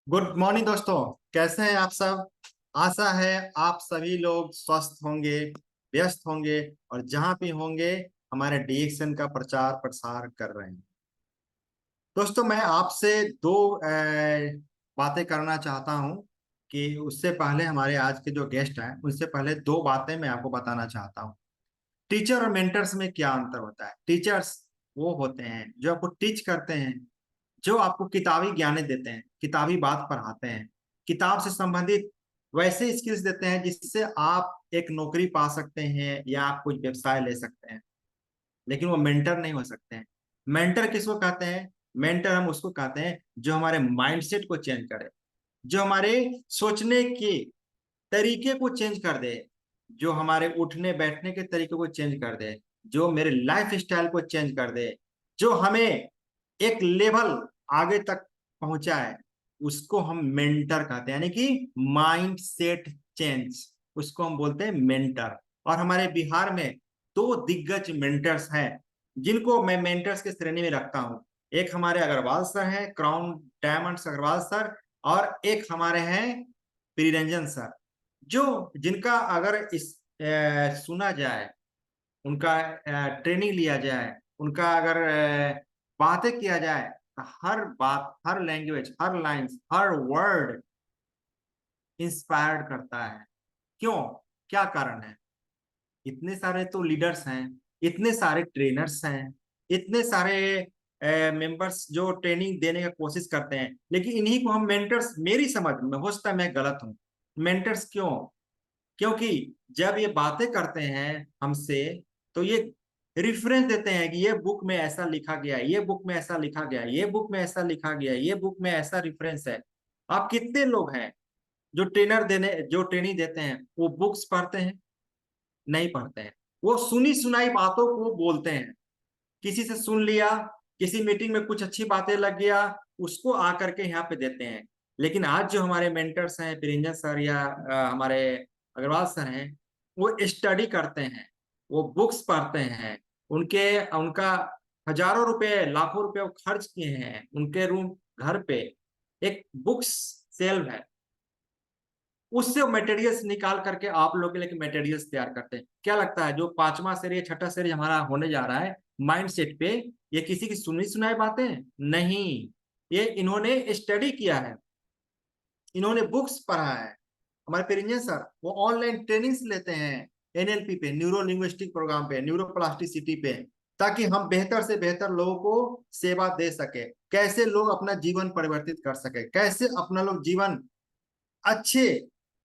Good morning दोस्तों। कैसे हैं आप सब। आशा है आप सभी लोग स्वस्थ होंगे, व्यस्त होंगे और जहां भी होंगे हमारे डीएक्शन का प्रचार प्रसार कर रहे हैं। दोस्तों मैं आपसे दो बातें करना चाहता हूं कि उससे पहले हमारे आज के जो गेस्ट हैं उनसे पहले दो बातें मैं आपको बताना चाहता हूं। टीचर और मेंटर्स में क्या अंतर होता है। टीचर्स वो होते हैं जो आपको टीच करते हैं, जो आपको किताबी ज्ञान देते हैं, किताबी बात पढ़ाते हैं, किताब से संबंधित वैसे स्किल्स देते हैं जिससे आप एक नौकरी पा सकते हैं या आप कुछ व्यवसाय ले सकते हैं। लेकिन वो मेंटर नहीं हो सकते हैं। मेंटर किसको कहते हैं। मेंटर हम उसको कहते हैं जो हमारे माइंडसेट को चेंज करे, जो हमारे सोचने के तरीके को चेंज कर दे, जो हमारे उठने बैठने के तरीके को चेंज कर दे, जो मेरे लाइफ स्टाइल को चेंज कर दे, जो हमें एक लेवल आगे तक पहुंचाए, उसको हम मेंटर कहते हैं। यानी कि माइंड सेट चेंज, उसको हम बोलते हैं मेंटर। और हमारे बिहार में दो दिग्गज मेंटर्स हैं जिनको मैं मेंटर्स के श्रेणी में रखता हूं। एक हमारे अग्रवाल सर हैं, क्राउन डायमंड्स अग्रवाल सर। और एक हमारे हैं प्रियरंजन सर, जो जिनका अगर सुना जाए, उनका ट्रेनिंग लिया जाए, उनका अगर बातें किया जाए तो हर बात, हर लैंग्वेज, हर लाइंस, हर वर्ड इंस्पायर्ड करता है। क्यों, क्या कारण है। इतने सारे तो लीडर्स हैं, इतने सारे ट्रेनर्स हैं, इतने सारे मेंबर्स जो ट्रेनिंग देने का कोशिश करते हैं, लेकिन इन्हीं को हम मेंटर्स, मेरी समझ में हो सकता है मैं गलत हूं, मेंटर्स क्यों, क्योंकि जब ये बातें करते हैं हमसे तो ये रिफरेंस देते हैं कि ये बुक में ऐसा लिखा गया है, ये बुक में ऐसा लिखा गया है, ये बुक में ऐसा लिखा गया है, ये बुक में ऐसा रेफरेंस है। आप कितने लोग हैं जो ट्रेनिंग देते हैं वो बुक्स पढ़ते हैं, नहीं पढ़ते हैं। वो सुनी सुनाई बातों को बोलते हैं, किसी से सुन लिया, किसी मीटिंग में कुछ अच्छी बातें लग गया, उसको आकर के यहाँ पे देते हैं। लेकिन आज जो हमारे मेंटर्स हैं, प्रिंजन सर या हमारे अग्रवाल सर हैं, वो स्टडी करते हैं, वो बुक्स पढ़ते हैं। उनके उनका हजारों रुपए, लाखों रुपए वो खर्च किए हैं। उनके रूम, घर पे एक बुक्स सेल्फ है, उससे मटेरियल्स निकाल करके आप लोग के लिए मटेरियल्स तैयार करते हैं। क्या लगता है जो पांचवा सीरीज छठा सीरीज हमारा होने जा रहा है माइंडसेट पे, ये किसी की सुनी सुनाई बातें नहीं, ये इन्होंने स्टडी किया है, इन्होंने बुक्स पढ़ा है। हमारे पेरिंजन सर वो ऑनलाइन ट्रेनिंग्स लेते हैं, एनएलपी पे, न्यूरो लिंग्विस्टिक प्रोग्राम पे, न्यूरो प्लास्टिसिटी पे, ताकि हम बेहतर से बेहतर लोगों को सेवा दे सके, कैसे लोग अपना जीवन परिवर्तित कर सके, कैसे अपना लोग जीवन अच्छे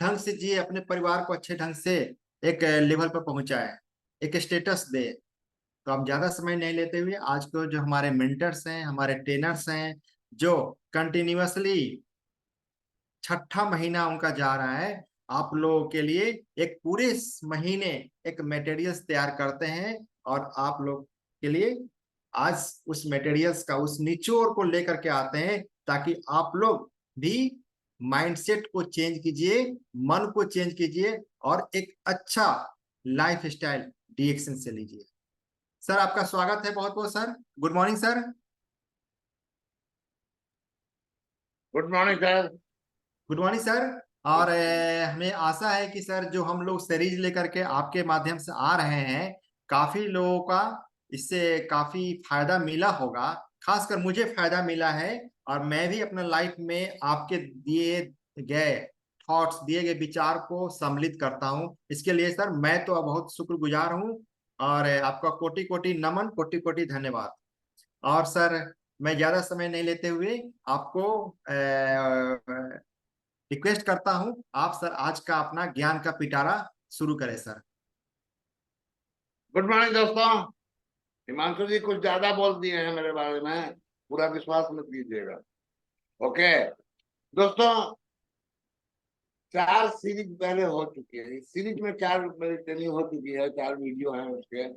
ढंग से जिए, अपने परिवार को अच्छे ढंग से एक लेवल पर पहुंचाए, एक स्टेटस दे। तो अब ज्यादा समय नहीं लेते हुए आज को जो हमारे मेंटर्स हैं, हमारे ट्रेनर्स हैं, जो कंटिन्यूअसली छठा महीना उनका जा रहा है, आप लोगों के लिए एक पूरे महीने एक मटेरियल्स तैयार करते हैं। और आप लोग के लिए आज उस मटेरियल्स का, उस निचोड़ को लेकर के आते हैं, ताकि आप लोग भी माइंडसेट को चेंज कीजिए, मन को चेंज कीजिए और एक अच्छा लाइफ स्टाइल डीएक्शन से लीजिए। सर आपका स्वागत है बहुत बहुत sir. Good morning sir. Good morning sir. Good morning sir. और हमें आशा है कि सर जो हम लोग सीरीज लेकर के आपके माध्यम से आ रहे हैं, काफी लोगों का इससे काफी फायदा मिला होगा। खासकर मुझे फायदा मिला है, और मैं भी अपने लाइफ में आपके दिए गए थॉट्स, दिए गए विचार को सम्मिलित करता हूँ। इसके लिए सर मैं तो बहुत शुक्रगुजार हूँ, और आपका कोटि कोटि नमन, कोटि कोटि धन्यवाद। और सर मैं ज्यादा समय नहीं लेते हुए आपको रिक्वेस्ट करता हूं, आप सर आज का अपना ज्ञान का पिटारा शुरू करें सर। गुड मॉर्निंग दोस्तों। हिमांशु जी कुछ ज्यादा बोल दिए हैं मेरे बारे में, पूरा विश्वास मत कीजिएगा। ओके दोस्तों, 4 सीरीज पहले हो चुकी है। इस सीरीज में 4 मेरी ट्रेनिंग हो चुकी है, 4 वीडियो हैं उसके।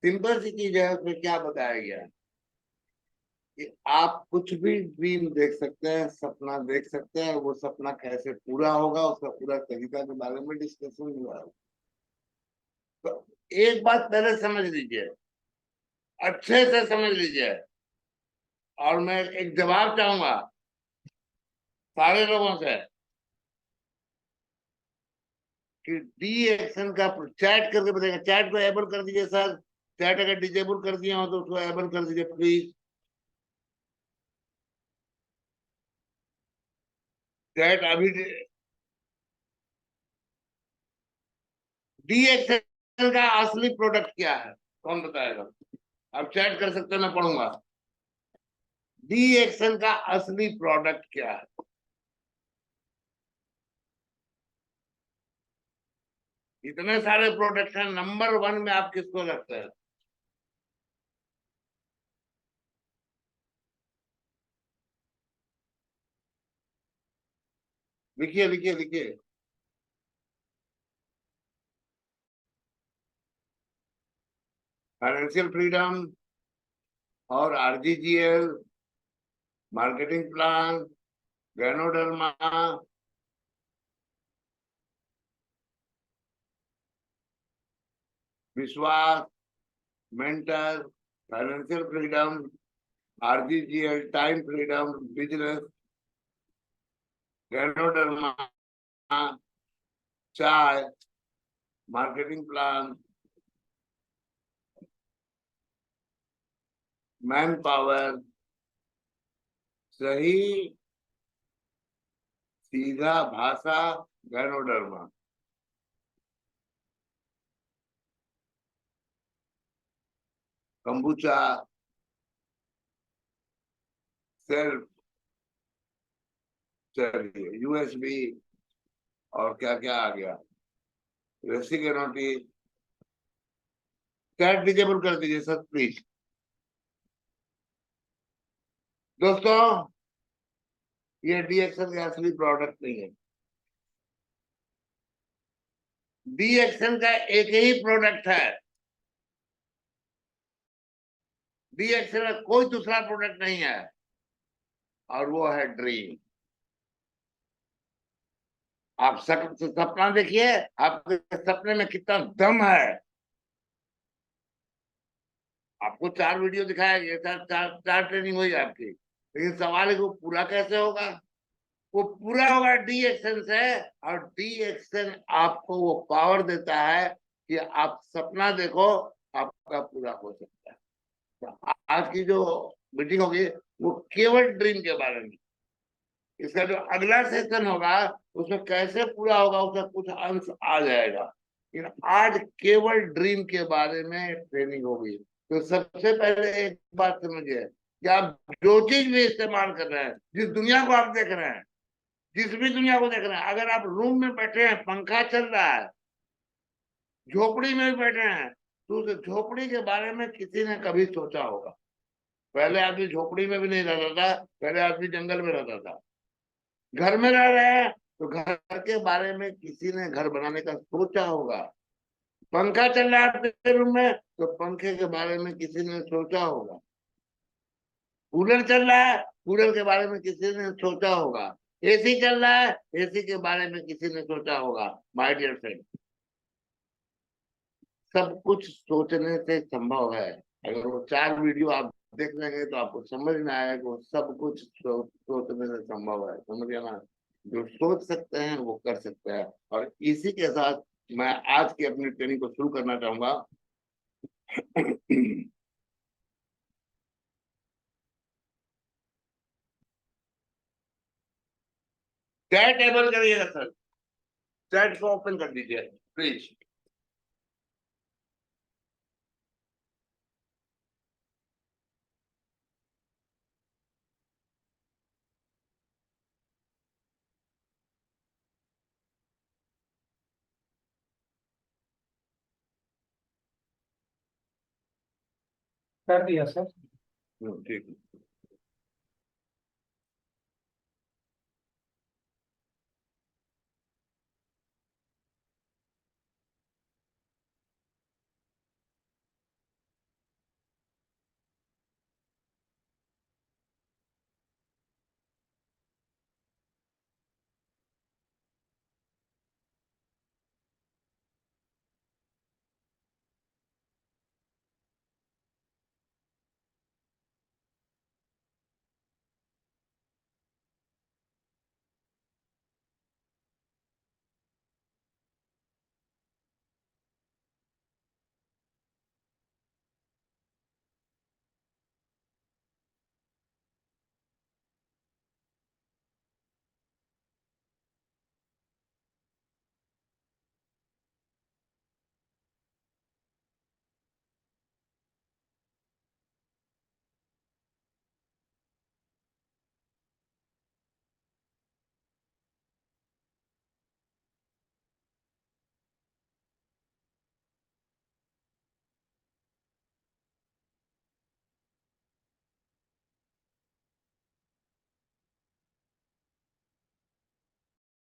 सिंपल सी चीज है, उसमें क्या बताया गया है कि आप कुछ भी ड्रीम देख सकते हैं, सपना देख सकते हैं, वो सपना कैसे पूरा होगा उसका पूरा तरीका के बारे में डिस्कशन हुआ है। तो एक बात पहले समझ लीजिए, अच्छे से समझ लीजिए, और मैं एक जवाब चाहूंगा सारे लोगों से कि डी एक्शन का चैट करके बताएगा। चैट को एबल कर दीजिए सर। चैट अगर डिजेबल कर दिया हो तो उसको एबल कर दीजिए प्लीज। चैट अभी डी एक्शन का असली प्रोडक्ट क्या है, कौन बताएगा? आप चैट कर सकते हैं, मैं पढ़ूंगा। डी एक्शन का असली प्रोडक्ट क्या है? इतने सारे प्रोडक्ट हैं, नंबर वन में आप किसको रखते हैं? लिखिए लिखिए लिखिए। फाइनेंशियल फ्रीडम और आरजीजीएल, मार्केटिंग प्लान, गैनोडर्मा, विश्वास, mentor, financial freedom, RGGL, time freedom, business, ganoderma, चाय, मार्केटिंग प्लान, मैन पावर, सही सीधा भाषा, गैनोडर्मा, कंबुचा, सेल्फ, चलिए यूएसबी, और क्या क्या आ गया, रेसिगेनोटी। चैट डिजेबल कर दीजिए सर प्लीज। दोस्तों, ये डी एक्शन का असली प्रोडक्ट नहीं है। डी एक्शन का एक ही प्रोडक्ट है। डी एक्शन का कोई दूसरा प्रोडक्ट नहीं है, और वो है ड्रीम। आप सपना देखिए, आपके सपने में कितना दम है। आपको 4 वीडियो दिखाया गया, चार ट्रेनिंग हुई आपकी, लेकिन सवाल है कि वो पूरा कैसे होगा? वो पूरा होगा डी एक्शन से। और डी एक्शन आपको वो पावर देता है कि आप सपना देखो, आपका पूरा हो सकता है। तो आज की जो मीटिंग होगी वो केवल ड्रीम के बारे में। इसका जो अगला सेशन होगा उसमें कैसे पूरा होगा उसका कुछ अंश आ जाएगा, लेकिन आज केवल ड्रीम के बारे में ट्रेनिंग होगी। तो सबसे पहले एक बात समझिए कि आप जो चीज भी इस्तेमाल कर रहे हैं, जिस दुनिया को आप देख रहे हैं, जिस भी दुनिया को देख रहे हैं, अगर आप रूम में बैठे हैं, पंखा चल रहा है, झोपड़ी में भी बैठे हैं, तो उस झोपड़ी के बारे में किसी ने कभी सोचा होगा? पहले आदमी झोपड़ी में भी नहीं रहता था, पहले आदमी जंगल में रहता था। घर में रह रहे हैं तो घर के बारे में किसी ने घर बनाने का सोचा होगा। पंखा चल रहा है आपके रूम में तो पंखे के बारे में किसी ने सोचा होगा। कूलर चल रहा है, कूलर के बारे में किसी ने सोचा होगा। एसी चल रहा है, एसी के बारे में किसी ने सोचा होगा। माय डियर फ्रेंड, सब कुछ सोचने से संभव है। अगर वो 4 वीडियो आप देख लेंगे तो आपको समझ में आएगा कि वो सब कुछ सोचने से संभव है। समझ गया ना? जो सोच सकते हैं वो कर सकते हैं। और इसी के साथ मैं आज की अपनी ट्रेनिंग को शुरू करना चाहूंगा। चैट एबल करिएगा सर। चैट को ओपन कर दीजिए प्लीज। कर दिया सर। ठीक है।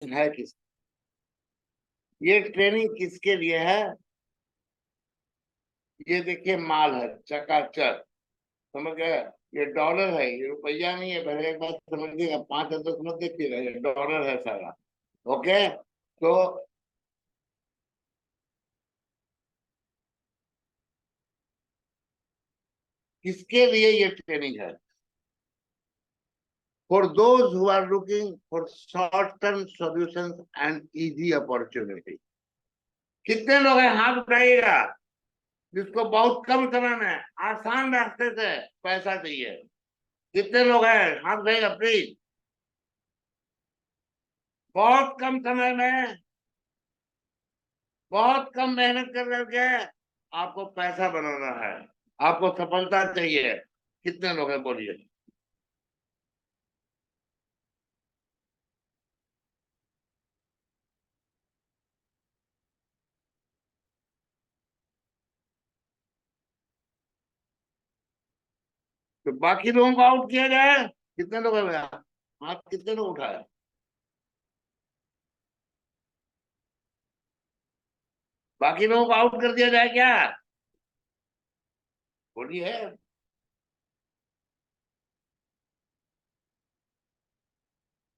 है किस, ये ट्रेनिंग किसके लिए है? ये देखिए माल है चकाचक, समझ गए? ये डॉलर है, ये रुपया नहीं है। पहले एक बात समझिएगा, 5 10 मत देखिएगा, ये डॉलर है सारा। ओके, तो किसके लिए ये ट्रेनिंग है? For those who are looking for short term solutions and easy opportunity. कितने लोग हैं, हाथ उठाइएगा, जिसको बहुत कम समय में आसान रास्ते से पैसा चाहिए? कितने लोग हैं, हाथ उठाइएगा प्लीज। बहुत कम समय में, बहुत कम मेहनत कर करके आपको पैसा बनाना है, आपको सफलता चाहिए। कितने लोग हैं, बोलिए। तो बाकी लोगों को आउट किया जाए। कितने लोग हैं भैया, हाथ कितने लोग उठाए? बाकी लोगों को आउट कर दिया जाए क्या? बोलिए।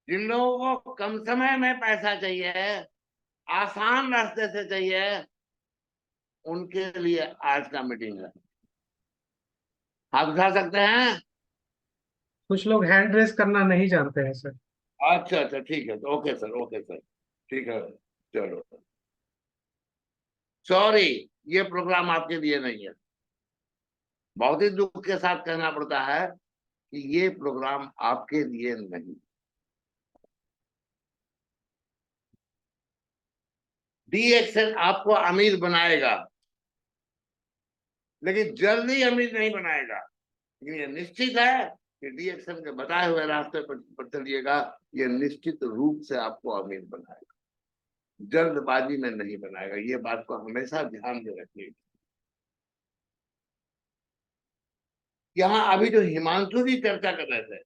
जिन लोगों को कम समय में पैसा चाहिए, आसान रास्ते से चाहिए, उनके लिए आज का मीटिंग है। हाथ उठा सकते हैं? कुछ लोग हैंड रेस करना नहीं जानते हैं सर। अच्छा अच्छा, ठीक है, तो ओके सर, ओके सर, ठीक है, चलो। सॉरी, ये प्रोग्राम आपके लिए नहीं है। बहुत ही दुख के साथ कहना पड़ता है कि ये प्रोग्राम आपके लिए नहीं। डीएक्सएल आपको अमीर बनाएगा, लेकिन जल्दी अमीर नहीं बनाएगा। लेकिन ये निश्चित है कि डीएक्सएल के बताए हुए रास्ते पर चलिएगा, ये निश्चित रूप से आपको अमीर बनाएगा, जल्दबाजी में नहीं बनाएगा। ये बात को हमेशा ध्यान में रखिएगा। यहाँ अभी जो हिमांशु जी चर्चा कर रहे थे,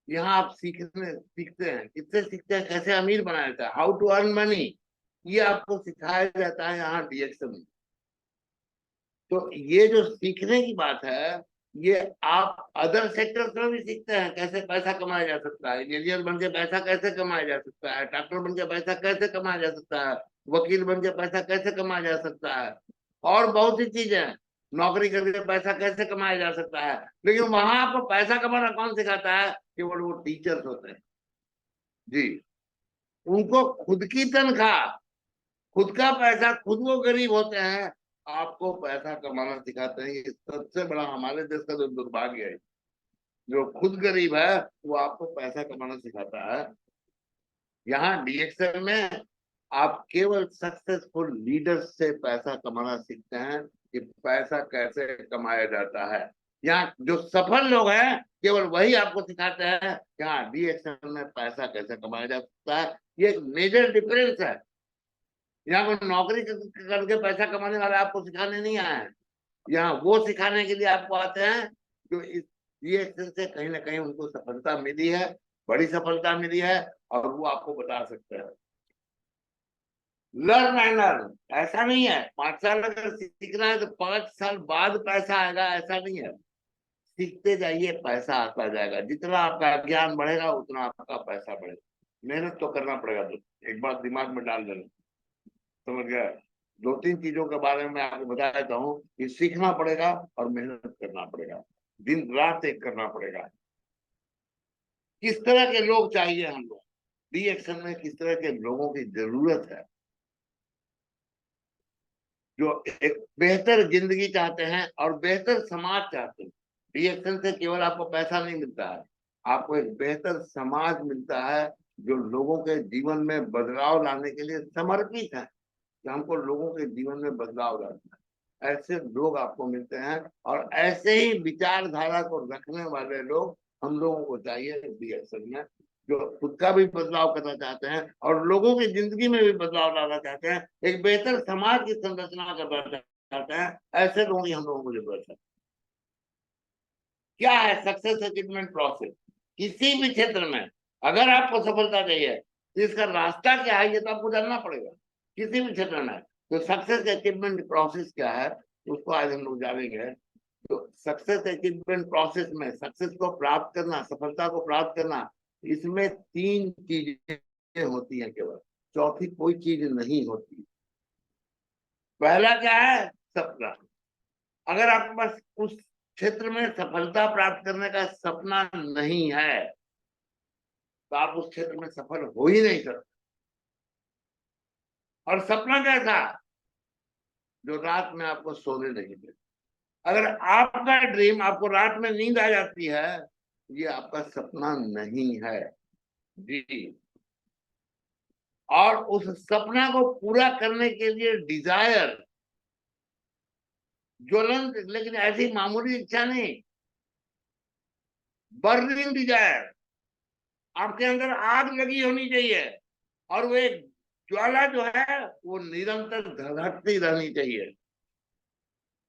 यहाँ आप सीखते हैं, किससे सीखते हैं? कैसे अमीर बनाया जाता है, हाउ टू अर्न मनी, ये आपको सिखाया जाता है यहाँ डीएक्सएल में। तो ये जो सीखने की बात है, ये आप अदर सेक्टर्स में भी सीखते हैं, कैसे पैसा कमाया जा सकता है, इंजीनियर बन के पैसा कैसे कमाया जा सकता है, डॉक्टर बन के पैसा कैसे कमाया जा सकता है, वकील बन के पैसा कैसे कमाया जा सकता है, और बहुत सी चीजें, नौकरी करके पैसा कैसे कमाया जा सकता है। लेकिन वहां आपको पैसा कमाना कौन सिखाता है? केवल वो टीचर्स होते हैं जी। उनको खुद की तनख्वाह, खुद का पैसा, खुद वो गरीब होते हैं, आपको पैसा कमाना सिखाते हैं। ये सबसे बड़ा हमारे देश का जो दुर्भाग्य है, जो खुद गरीब है वो आपको पैसा कमाना सिखाता है। यहाँ डीएक्सएल में आप केवल सक्सेसफुल लीडर्स से पैसा कमाना सीखते हैं कि पैसा कैसे कमाया जाता है। यहाँ जो सफल लोग हैं, केवल वही आपको सिखाते हैं कि हाँ डीएक्सएल में पैसा कैसे कमाया जा सकता है। ये एक मेजर डिफरेंस है। यहाँ पर नौकरी करके पैसा कमाने वाले आपको सिखाने नहीं आए हैं, यहाँ वो सिखाने के लिए आपको आते हैं जो इस ये से कहीं ना कहीं उनको सफलता मिली है, बड़ी सफलता मिली है, और वो आपको बता सकते हैं। लर्न एंड अर्न, ऐसा नहीं है 5 साल अगर सीखना है तो 5 साल बाद पैसा आएगा, ऐसा नहीं है। सीखते जाइए, पैसा आता जाएगा। जितना आपका ज्ञान बढ़ेगा उतना आपका पैसा बढ़ेगा। मेहनत तो करना पड़ेगा, तो एक बात दिमाग में डाल देना, समझ गया? 2 3 चीजों के बारे में मैं आपको बता देता हूँ कि सीखना पड़ेगा और मेहनत करना पड़ेगा, दिन रात एक करना पड़ेगा। किस तरह के लोग चाहिए हम लोग, डीएक्शन में किस तरह के लोगों की जरूरत है? जो एक बेहतर जिंदगी चाहते हैं और बेहतर समाज चाहते हैं। डीएक्शन से केवल आपको पैसा नहीं मिलता है, आपको एक बेहतर समाज मिलता है जो लोगों के जीवन में बदलाव लाने के लिए समर्पित है, कि हमको लोगों के जीवन में बदलाव लाना है। ऐसे लोग आपको मिलते हैं, और ऐसे ही विचारधारा को रखने वाले लोग हम लोगों को चाहिए डीएक्शन में, जो खुद का भी बदलाव करना चाहते हैं और लोगों की जिंदगी में भी बदलाव लाना चाहते हैं, एक बेहतर समाज की संरचना करना चाहते हैं। ऐसे लोगों की हम लोगों को जरूरत है। क्या है सक्सेस अचीवमेंट प्रोसेस? किसी भी क्षेत्र में अगर आपको सफलता चाहिए, तो इसका रास्ता क्या है ये तो आपको जानना पड़ेगा किसी भी क्षेत्र में। तो सक्सेस अचीवमेंट प्रोसेस क्या है उसको आज हम लोग जानेंगे। तो सक्सेस अचीवमेंट प्रोसेस में सक्सेस को प्राप्त करना, सफलता को प्राप्त करना, इसमें 3 चीजें होती हैं केवल, चौथी कोई चीज नहीं होती। पहला क्या है? सपना। अगर आपके पास उस क्षेत्र में सफलता प्राप्त करने का सपना नहीं है तो आप उस क्षेत्र में सफल हो ही नहीं सकते। और सपना कैसा? जो रात में आपको सोने नहीं दे। अगर आपका ड्रीम आपको रात में नींद आ जाती है, ये आपका सपना नहीं है जी। और उस सपना को पूरा करने के लिए डिजायर, ज्वलंत, लेकिन ऐसी मामूली इच्छा नहीं, बर्निंग डिजायर, आपके अंदर आग लगी होनी चाहिए और वो एक ज्वाला जो है वो निरंतर धधकती रहनी चाहिए।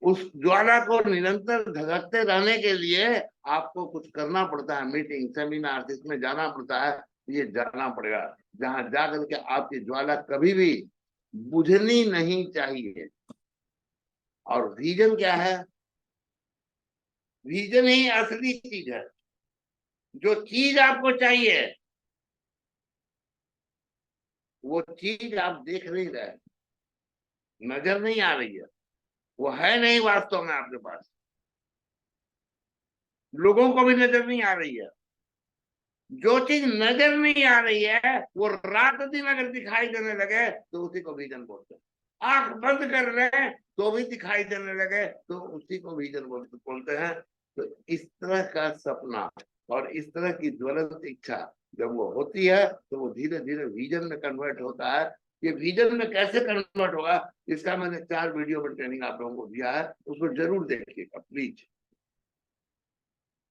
उस ज्वाला को निरंतर धधकते रहने के लिए आपको कुछ करना पड़ता है, मीटिंग सेमिनार इसमें जाना पड़ता है। ये जाना पड़ेगा जहां जाकर के आपकी ज्वाला कभी भी बुझनी नहीं चाहिए। और विजन क्या है? विजन ही असली चीज है। जो चीज आपको चाहिए वो चीज आप देख नहीं रहे, नजर नहीं आ रही है, वो है नहीं वास्तव में आपके पास, लोगों को भी नजर नहीं आ रही है। जो चीज नजर नहीं आ रही है वो रात दिन अगर दिखाई देने लगे तो उसी को विजन बोलते हैं। आंख बंद कर रहे तो भी दिखाई देने लगे तो उसी को विजन बोलते हैं। तो इस तरह का सपना और इस तरह की ज्वलंत इच्छा जब वो होती है तो वो धीरे धीरे विजन में कन्वर्ट होता है। ये विजन में कैसे कन्वर्ट होगा इसका मैंने 4 वीडियो में ट्रेनिंग आप लोगों को दिया है, उसको जरूर देखिएगा प्लीज,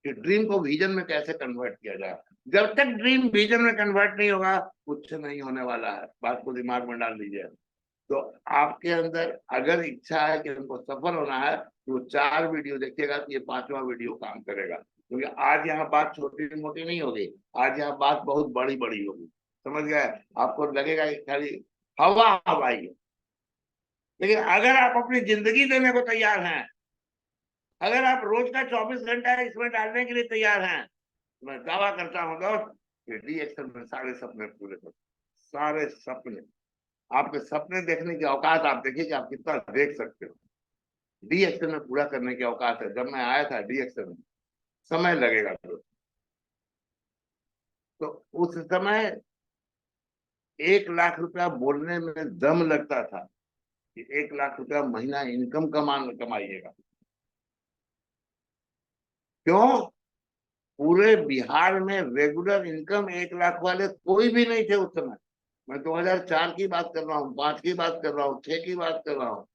कि ड्रीम को विजन में कैसे कन्वर्ट किया जाए। जब तक ड्रीम विजन में कन्वर्ट नहीं होगा कुछ नहीं होने वाला है, बात को दिमाग में डाल लीजिए। तो आपके अंदर अगर इच्छा है कि उनको सफल होना है तो 4 वीडियो देखिएगा तो ये 5वां वीडियो काम करेगा। क्योंकि आज यहाँ बात छोटी मोटी नहीं होगी, आज यहाँ बात बहुत बड़ी बड़ी होगी, समझ गए? आपको लगेगा कि खाली हवा हवाई है, लेकिन अगर आप अपनी जिंदगी देने को तैयार हैं, अगर आप रोज का 24 घंटा इसमें डालने के लिए तैयार हैं, मैं दावा करता हूं दोस्त कि डीएक्शन में सारे सपने पूरे कर, सारे सपने, आपके सपने देखने की औकात आप देखिए कि आप कितना देख सकते हो। डीएक्शन में पूरा करने की औकात है। जब मैं आया था डीएक्शन में, समय लगेगा तो उस समय 1 लाख रुपया बोलने में दम लगता था कि 1 लाख रुपया महीना इनकम कमाइएगा। क्यों? पूरे बिहार में रेगुलर इनकम 1 लाख वाले कोई भी नहीं थे उस समय। मैं 2004 की बात कर रहा हूँ, 5 की बात कर रहा हूँ, 6 की बात कर रहा हूँ।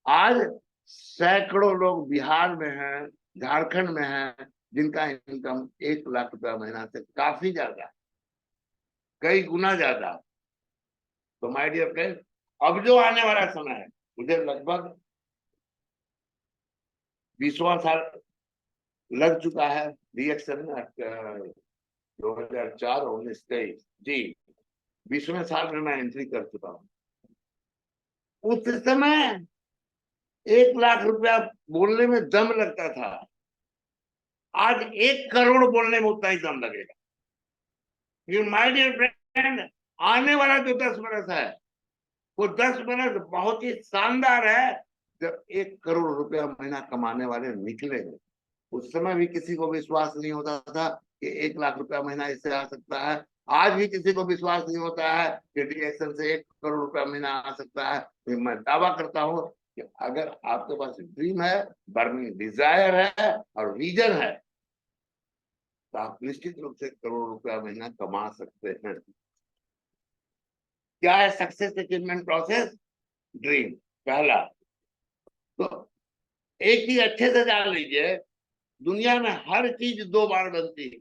आज सैकड़ों लोग बिहार में हैं, झारखंड में हैं, जिनका इनकम 1 लाख रुपया महीना से काफी ज्यादा, कई गुना ज्यादा। तो माय डियर फ्रेंड, अब जो आने वाला समय है, मुझे लगभग 20वां साल लग चुका है डीएक्शन में, 2004, 19, 23 जी, 20वें साल में मैं एंट्री कर चुका हूँ। उस समय 1 लाख रुपया बोलने में दम लगता था, आज 1 करोड़ बोलने में उतना ही दम लगेगा। माय डियर फ्रेंड, आने वाला जो 10 बरस है वो 10 बरस बहुत ही शानदार है जब 1 करोड़ रुपया महीना कमाने वाले निकलेंगे। उस समय भी किसी को विश्वास नहीं होता था कि 1 लाख रुपया महीना इससे आ सकता है। आज भी किसी को विश्वास नहीं होता है कि डीएक्शन से 1 करोड़ रुपया महीना आ सकता है। तो मैं दावा करता हूँ कि अगर आपके पास ड्रीम है, बर्निंग डिजायर है और विजन है तो आप निश्चित रूप से 1 करोड़ रुपया महीना कमा सकते हैं। क्या है सक्सेस अचीवमेंट प्रोसेस? ड्रीम पहला। तो एक चीज अच्छे से जान लीजिए, दुनिया में हर चीज 2 बार बनती है।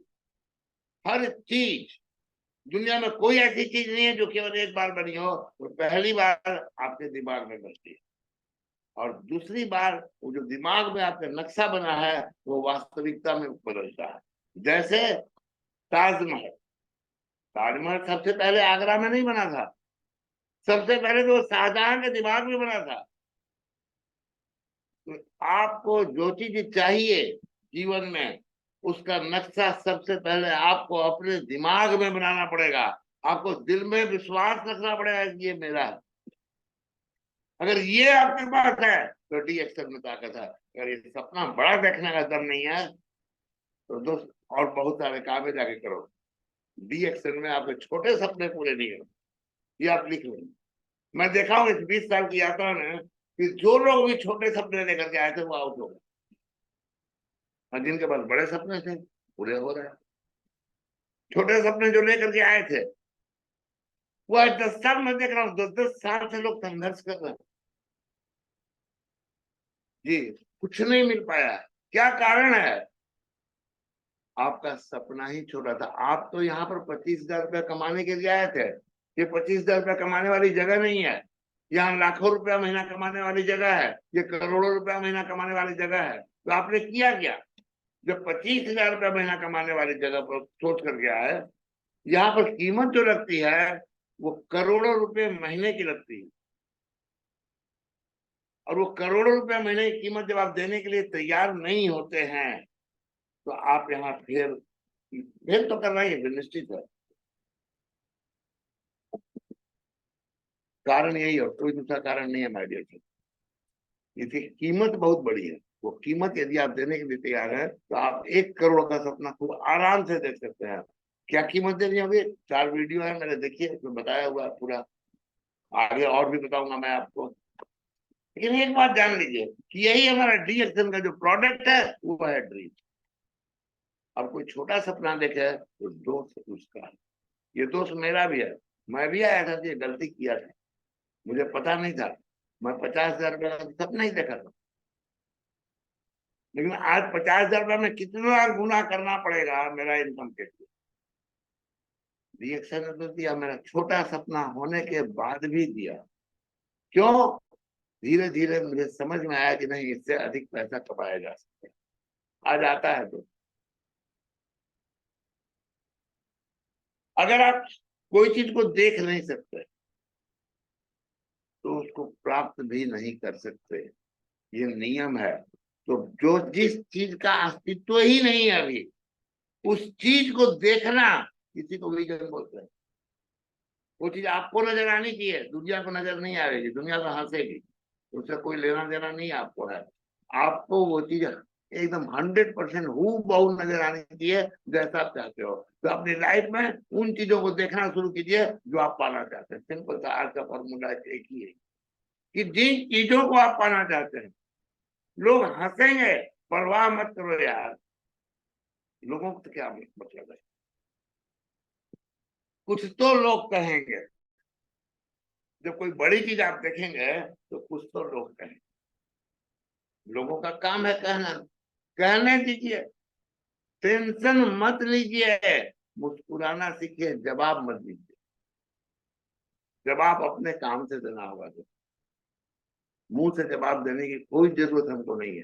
हर चीज, दुनिया में कोई ऐसी चीज नहीं है जो केवल 1 बार बनी हो। तो पहली बार आपके दिमाग में बनती है और दूसरी बार वो जो दिमाग में आपका नक्शा बना है वो वास्तविकता में बदलता है। जैसे ताजमहल, ताजमहल सबसे पहले आगरा में नहीं बना था, सबसे पहले तो शाहजहां के दिमाग में बना था। तो आपको जो चीज चाहिए जीवन में, उसका नक्शा सबसे पहले आपको अपने दिमाग में बनाना पड़ेगा। आपको दिल में विश्वास रखना पड़ेगा कि ये मेरा है। अगर ये आपके पास है तो डी एक्शन में ताकत है। अगर ये सपना बड़ा देखने का दम नहीं है तो दोस्त और बहुत सारे काम है जाके करो। डी एक्शन में आपके छोटे सपने पूरे नहीं हो, ये आप लिख लो। मैं देखा हूँ इस 20 साल की यात्रा में कि जो लोग भी छोटे सपने लेकर के आए थे वो आउट हो गए, और जिनके पास बड़े सपने थे पूरे हो रहे हैं। छोटे सपने जो लेकर के आए थे वो आज 10 साल में देख रहा हूँ, 10 10 साल से लोग संघर्ष कर रहे हैं जी, कुछ नहीं मिल पाया। क्या कारण है? आपका सपना ही छोटा था। आप तो यहाँ पर 25,000 रुपया कमाने के लिए आए थे। ये 25,000 रुपया कमाने वाली जगह नहीं है। यहाँ लाखों रुपया महीना कमाने वाली जगह है, ये करोड़ों रुपया महीना कमाने वाली जगह है। तो आपने किया क्या? जब 25,000 रुपया महीना कमाने वाली जगह पर सोच कर गया है, यहाँ पर कीमत जो लगती है वो करोड़ों रुपए महीने की लगती है। और वो करोड़ों रुपया महीने की कीमत जब आप देने के लिए तैयार नहीं होते हैं तो आप यहाँ फेल तो करना ही है, निश्चित है। कारण यही है, कोई दूसरा कारण नहीं है माय डियर फ्रेंड। इसकी कीमत बहुत बड़ी है। वो कीमत यदि आप देने के लिए तैयार है तो आप 1 करोड़ का सपना खूब आराम से देख सकते हैं। क्या कीमत देनी होगी? 4 वीडियो है मेरे, देखिए, उसमें बताया हुआ है पूरा। आगे और भी बताऊंगा मैं आपको। लेकिन एक बात जान लीजिए कि यही हमारा डी एक्शन का जो प्रोडक्ट है वो है ड्रीम। अब कोई छोटा सपना देखे तो दोस्त उसका है। ये दोस्त मेरा भी है। मैं भी आया था, ये गलती किया था, मुझे पता नहीं था। मैं 50,000 रुपया का सपना ही देखा था। लेकिन आज 50,000 रुपया में कितना गुना करना पड़ेगा मेरा इनकम के लिए। रिएक्शन ने तो दिया, मेरा छोटा सपना होने के बाद भी दिया। क्यों? धीरे धीरे मुझे समझ में आया कि नहीं, इससे अधिक पैसा कमाया जा सकता है। आज आता है तो अगर आप कोई चीज को देख नहीं सकते तो उसको प्राप्त भी नहीं कर सकते, ये नियम है। तो जो जिस चीज का अस्तित्व ही नहीं है अभी, उस चीज को देखना, किसी को विजन बोलते हैं। वो चीज आपको नजर आनी चाहिए, दुनिया को नजर नहीं आएगी, दुनिया तो हंसेगी, उससे कोई लेना देना नहीं आपको है। आपको वो चीज एकदम 100% हू बहू नजर आनी चाहिए जैसा आप चाहते हो। तो अपनी लाइफ में उन चीजों को देखना शुरू कीजिए जो आप पाना चाहते हैं। सिंपल सा आज का फॉर्मूला एक ही है कि जिन चीजों को आप पाना चाहते हैं, लोग हंसेंगे, परवाह मत करो यार, लोगों को तो क्या मतलब है। कुछ तो लोग कहेंगे, जब कोई बड़ी चीज आप देखेंगे तो कुछ तो लोग कहेंगे। लोगों का काम है कहना, कहने दीजिए, टेंशन मत लीजिए, मुस्कुराना सीखिए, जवाब मत दीजिए। जवाब अपने काम से देना होगा। तो मुंह से जवाब देने की कोई जरूरत हमको नहीं है।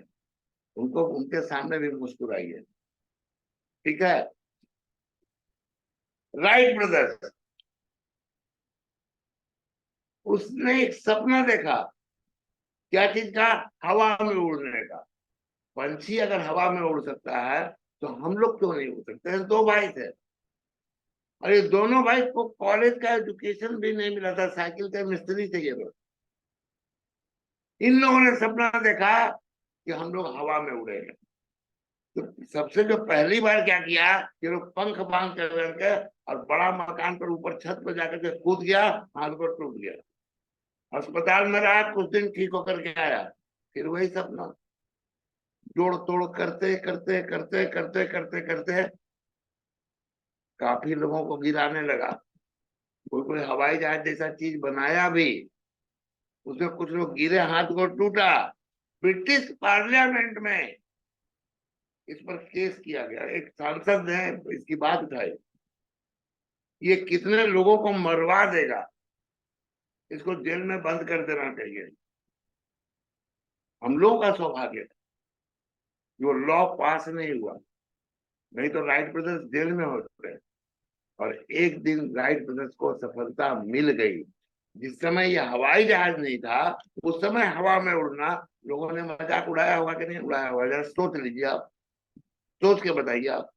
उनको उनके सामने भी मुस्कुराइए, ठीक है? राइट ब्रदर्स, उसने एक सपना देखा। क्या चीज का? हवा में उड़ने का। पंछी अगर हवा में उड़ सकता है तो हम लोग क्यों नहीं उड़ सकते हैं? 2 भाई थे, और ये दोनों भाई को कॉलेज का एजुकेशन भी नहीं मिला था, साइकिल के मिस्त्री थे ये लोग। इन लोगों ने सपना देखा कि हम लोग हवा में उड़ेंगे। तो सबसे जो पहली बार क्या किया, ये लोग पंख बांध करके और बड़ा मकान पर ऊपर छत पर जाकर के कूद गया, हाथ पर टूट गया, अस्पताल में रहा, कुछ दिन ठीक होकर के आया। फिर वही सपना जोड़ तोड़ करते करते करते करते करते करते काफी लोगों को गिराने लगा। कोई कोई हवाई जहाज जैसा चीज बनाया भी, उसमें कुछ लोग गिरे, हाथ को टूटा। ब्रिटिश पार्लियामेंट में इस पर केस किया गया, एक सांसद ने इसकी बात उठाई, ये कितने लोगों को मरवा देगा, इसको जेल में बंद कर देना चाहिए। हम लोगों का सौभाग्य था जो लॉ पास नहीं हुआ, नहीं तो राइट ब्रदर्स जेल में होते। और एक दिन राइट ब्रदर्स को सफलता मिल गई। जिस समय ये हवाई जहाज नहीं था, उस समय हवा में उड़ना लोगों ने मजाक उड़ाया होगा कि नहीं उड़ाया होगा, जरा सोच लीजिए आप, सोच के बताइए आप।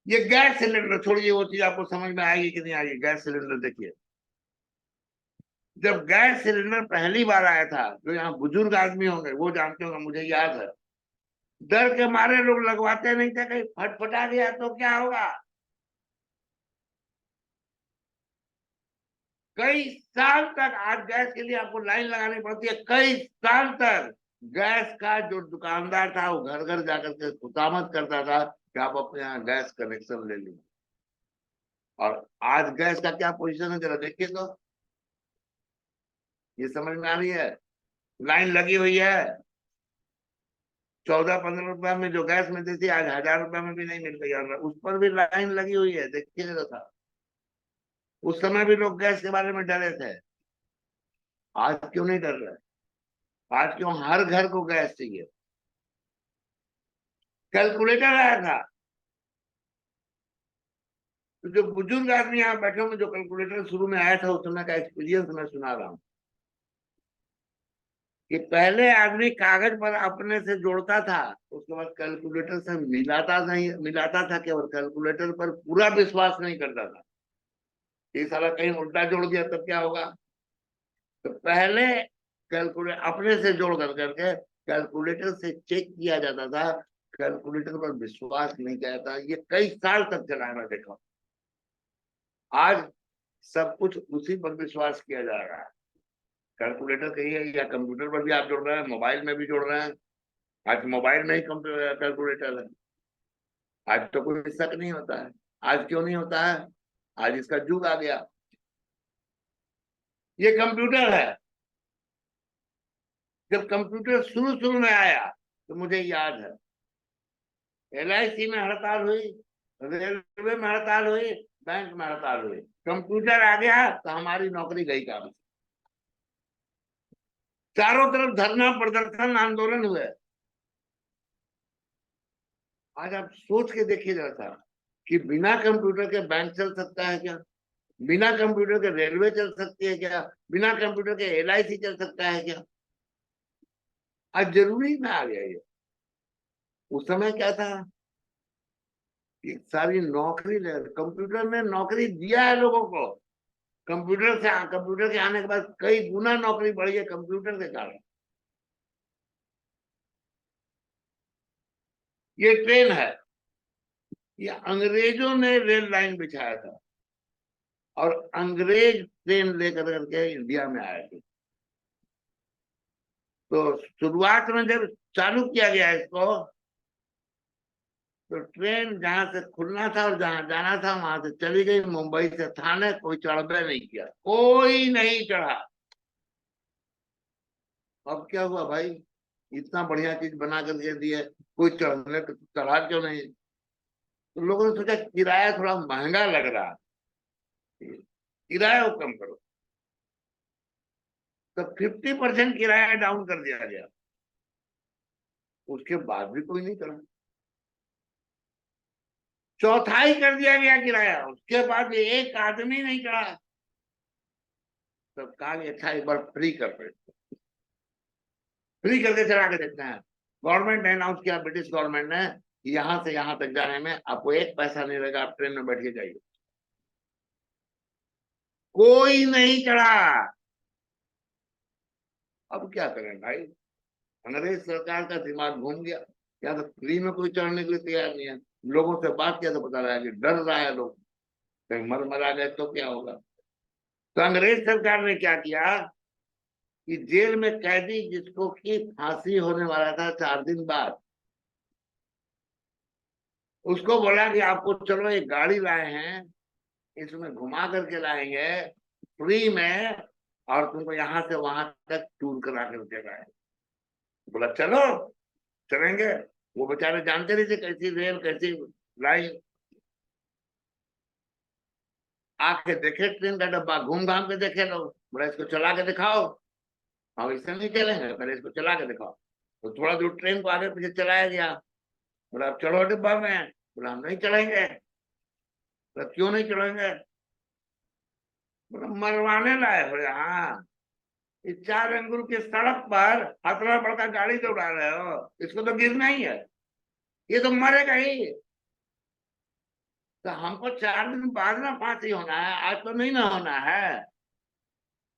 ये गैस सिलेंडर छोड़िए, वो चीज आपको समझ में आएगी कि नहीं आएगी। गैस सिलेंडर देखिए, जब गैस सिलेंडर पहली बार आया था, जो यहाँ बुजुर्ग आदमी होंगे वो जानते होंगे, मुझे याद है, डर के मारे लोग लगवाते नहीं थे, कहीं फटफटा गया तो क्या होगा। कई साल तक, आज गैस के लिए आपको लाइन लगानी पड़ती है, कई साल तक गैस का जो दुकानदार था वो घर घर जाकर के खुशामद करता था कि आप अपने यहाँ गैस कनेक्शन ले लीजिए। और आज गैस का क्या पोजीशन है जरा देखिए तो, ये समझ में आ रही है। लाइन लगी हुई है, 14-15 रुपए में जो गैस मिलती थी आज 1000 रुपए में भी नहीं मिल रही, और उस पर भी लाइन लगी हुई है, देखिए जरा। उस समय भी लोग गैस के बारे में डरे थे, आज क्यों नहीं डर रहे। आज क्यों हर घर को गैस चाहिए। कैलकुलेटर आया था, तो जो बुजुर्ग आदमी यहाँ बैठे होंगे, जो कैलकुलेटर शुरू में आया था उस समय का एक्सपीरियंस मैं सुना रहा हूँ कि पहले आदमी कागज पर अपने से जोड़ता था, उसके बाद कैलकुलेटर से मिलाता था केवल, कैलकुलेटर पर पूरा विश्वास नहीं करता था। ये साला कहीं उल्टा जोड़ दिया तब क्या होगा। तो पहले कैलकुलेटर अपने से जोड़ कर करके कैलकुलेटर से चेक किया जाता था, कैलकुलेटर पर विश्वास नहीं किया जाता। ये कई साल तक चला है, मैं देखा। आज सब कुछ उसी पर विश्वास किया जा रहा है। कैलकुलेटर कहिए या कंप्यूटर पर भी आप जोड़ रहे हैं, मोबाइल में भी जोड़ रहे हैं। आज मोबाइल में ही कैलकुलेटर है। आज तो कोई शक नहीं होता है। आज क्यों नहीं होता है, आज इसका युग आ गया। ये कंप्यूटर है। जब कंप्यूटर शुरू शुरू में आया तो मुझे याद है, LIC में हड़ताल हुई, रेलवे में हड़ताल हुई, बैंक में हड़ताल हुई। कंप्यूटर आ गया तो हमारी नौकरी गई काम से। चारों तरफ धरना प्रदर्शन आंदोलन हुए। आज आप सोच के देखिए जरा कि बिना कंप्यूटर के बैंक चल सकता है क्या, बिना कंप्यूटर के रेलवे चल सकती है क्या, बिना कंप्यूटर के LIC चल सकता है क्या। आज जरूरी में आ गया ये। उस समय क्या था, ये सारी नौकरी ले, कंप्यूटर ने नौकरी दिया है लोगों को। कंप्यूटर के आने के बाद कई गुना नौकरी बढ़ी है कंप्यूटर के कारण। ये ट्रेन है, ये अंग्रेजों ने रेल लाइन बिछाया था, और अंग्रेज ट्रेन लेकर करके इंडिया में आए थे। तो शुरुआत में जब चालू किया गया इसको, तो ट्रेन जहां से खुलना था और जहां जाना था वहां से चली गई। मुंबई से थाने कोई चढ़बे नहीं किया, कोई नहीं चढ़ा। अब क्या हुआ भाई, इतना बढ़िया चीज बना करके दिए, कोई चढ़ने चढ़ा क्यों नहीं। तो लोगों ने सोचा किराया थोड़ा महंगा लग रहा है, किराया को कम करो। तो 50% किराया डाउन कर दिया गया। उसके बाद भी कोई नहीं चढ़ा। चौथाई कर दिया गया किराया, उसके बाद भी एक आदमी नहीं चढ़ा। तब कहा कि अच्छा एक बार फ्री कर दे, फ्री करके चला के देखते हैं। गवर्नमेंट ने अनाउंस किया, ब्रिटिश गवर्नमेंट ने, यहां से यहां तक जाने में आपको एक पैसा नहीं लगेगा, आप ट्रेन में बैठ के जाइए। कोई नहीं चढ़ा। अब क्या करें भाई, अंग्रेज सरकार का दिमाग घूम गया। या तो फ्री में कोई चढ़ने के लिए तैयार नहीं है। लोगों से बात किया तो बता रहा है कि डर रहा है लोग, कहीं मर मरा गए तो क्या होगा। तो अंग्रेज सरकार ने क्या किया कि जेल में कैदी जिसको की फांसी होने वाला था 4 दिन बाद, उसको बोला कि आपको चलो एक गाड़ी लाए हैं, इसमें घुमा करके लाएंगे फ्री में, और तुमको यहाँ से वहां तक टूर करा करके लाए। बोला चलो चलेंगे। वो बेचारे जानते नहीं थे कैसी रेल कैसी लाइन। आके देखे ट्रेन का डब्बा, घूम घाम के देखे लोग। बोला इसको चला के दिखाओ। हम इससे नहीं चलेंगे, पहले इसको चला के दिखाओ। तो थोड़ा दूर ट्रेन को आगे पीछे चलाया गया। बोला अब चढ़ो डिब्बा में। बोला हम नहीं चढ़ेंगे। बोला क्यों नहीं चढ़ेंगे? बोला मरवाने लाए। बोले हाँ, इस 4 अंगुल की सड़क पर हथला बड़का गाड़ी दौड़ा रहे हो, इसको तो गिरना ही है, ये तो मरेगा ही। तो हमको 4 दिन बाद ना फांसी होना है, आज तो नहीं ना होना है।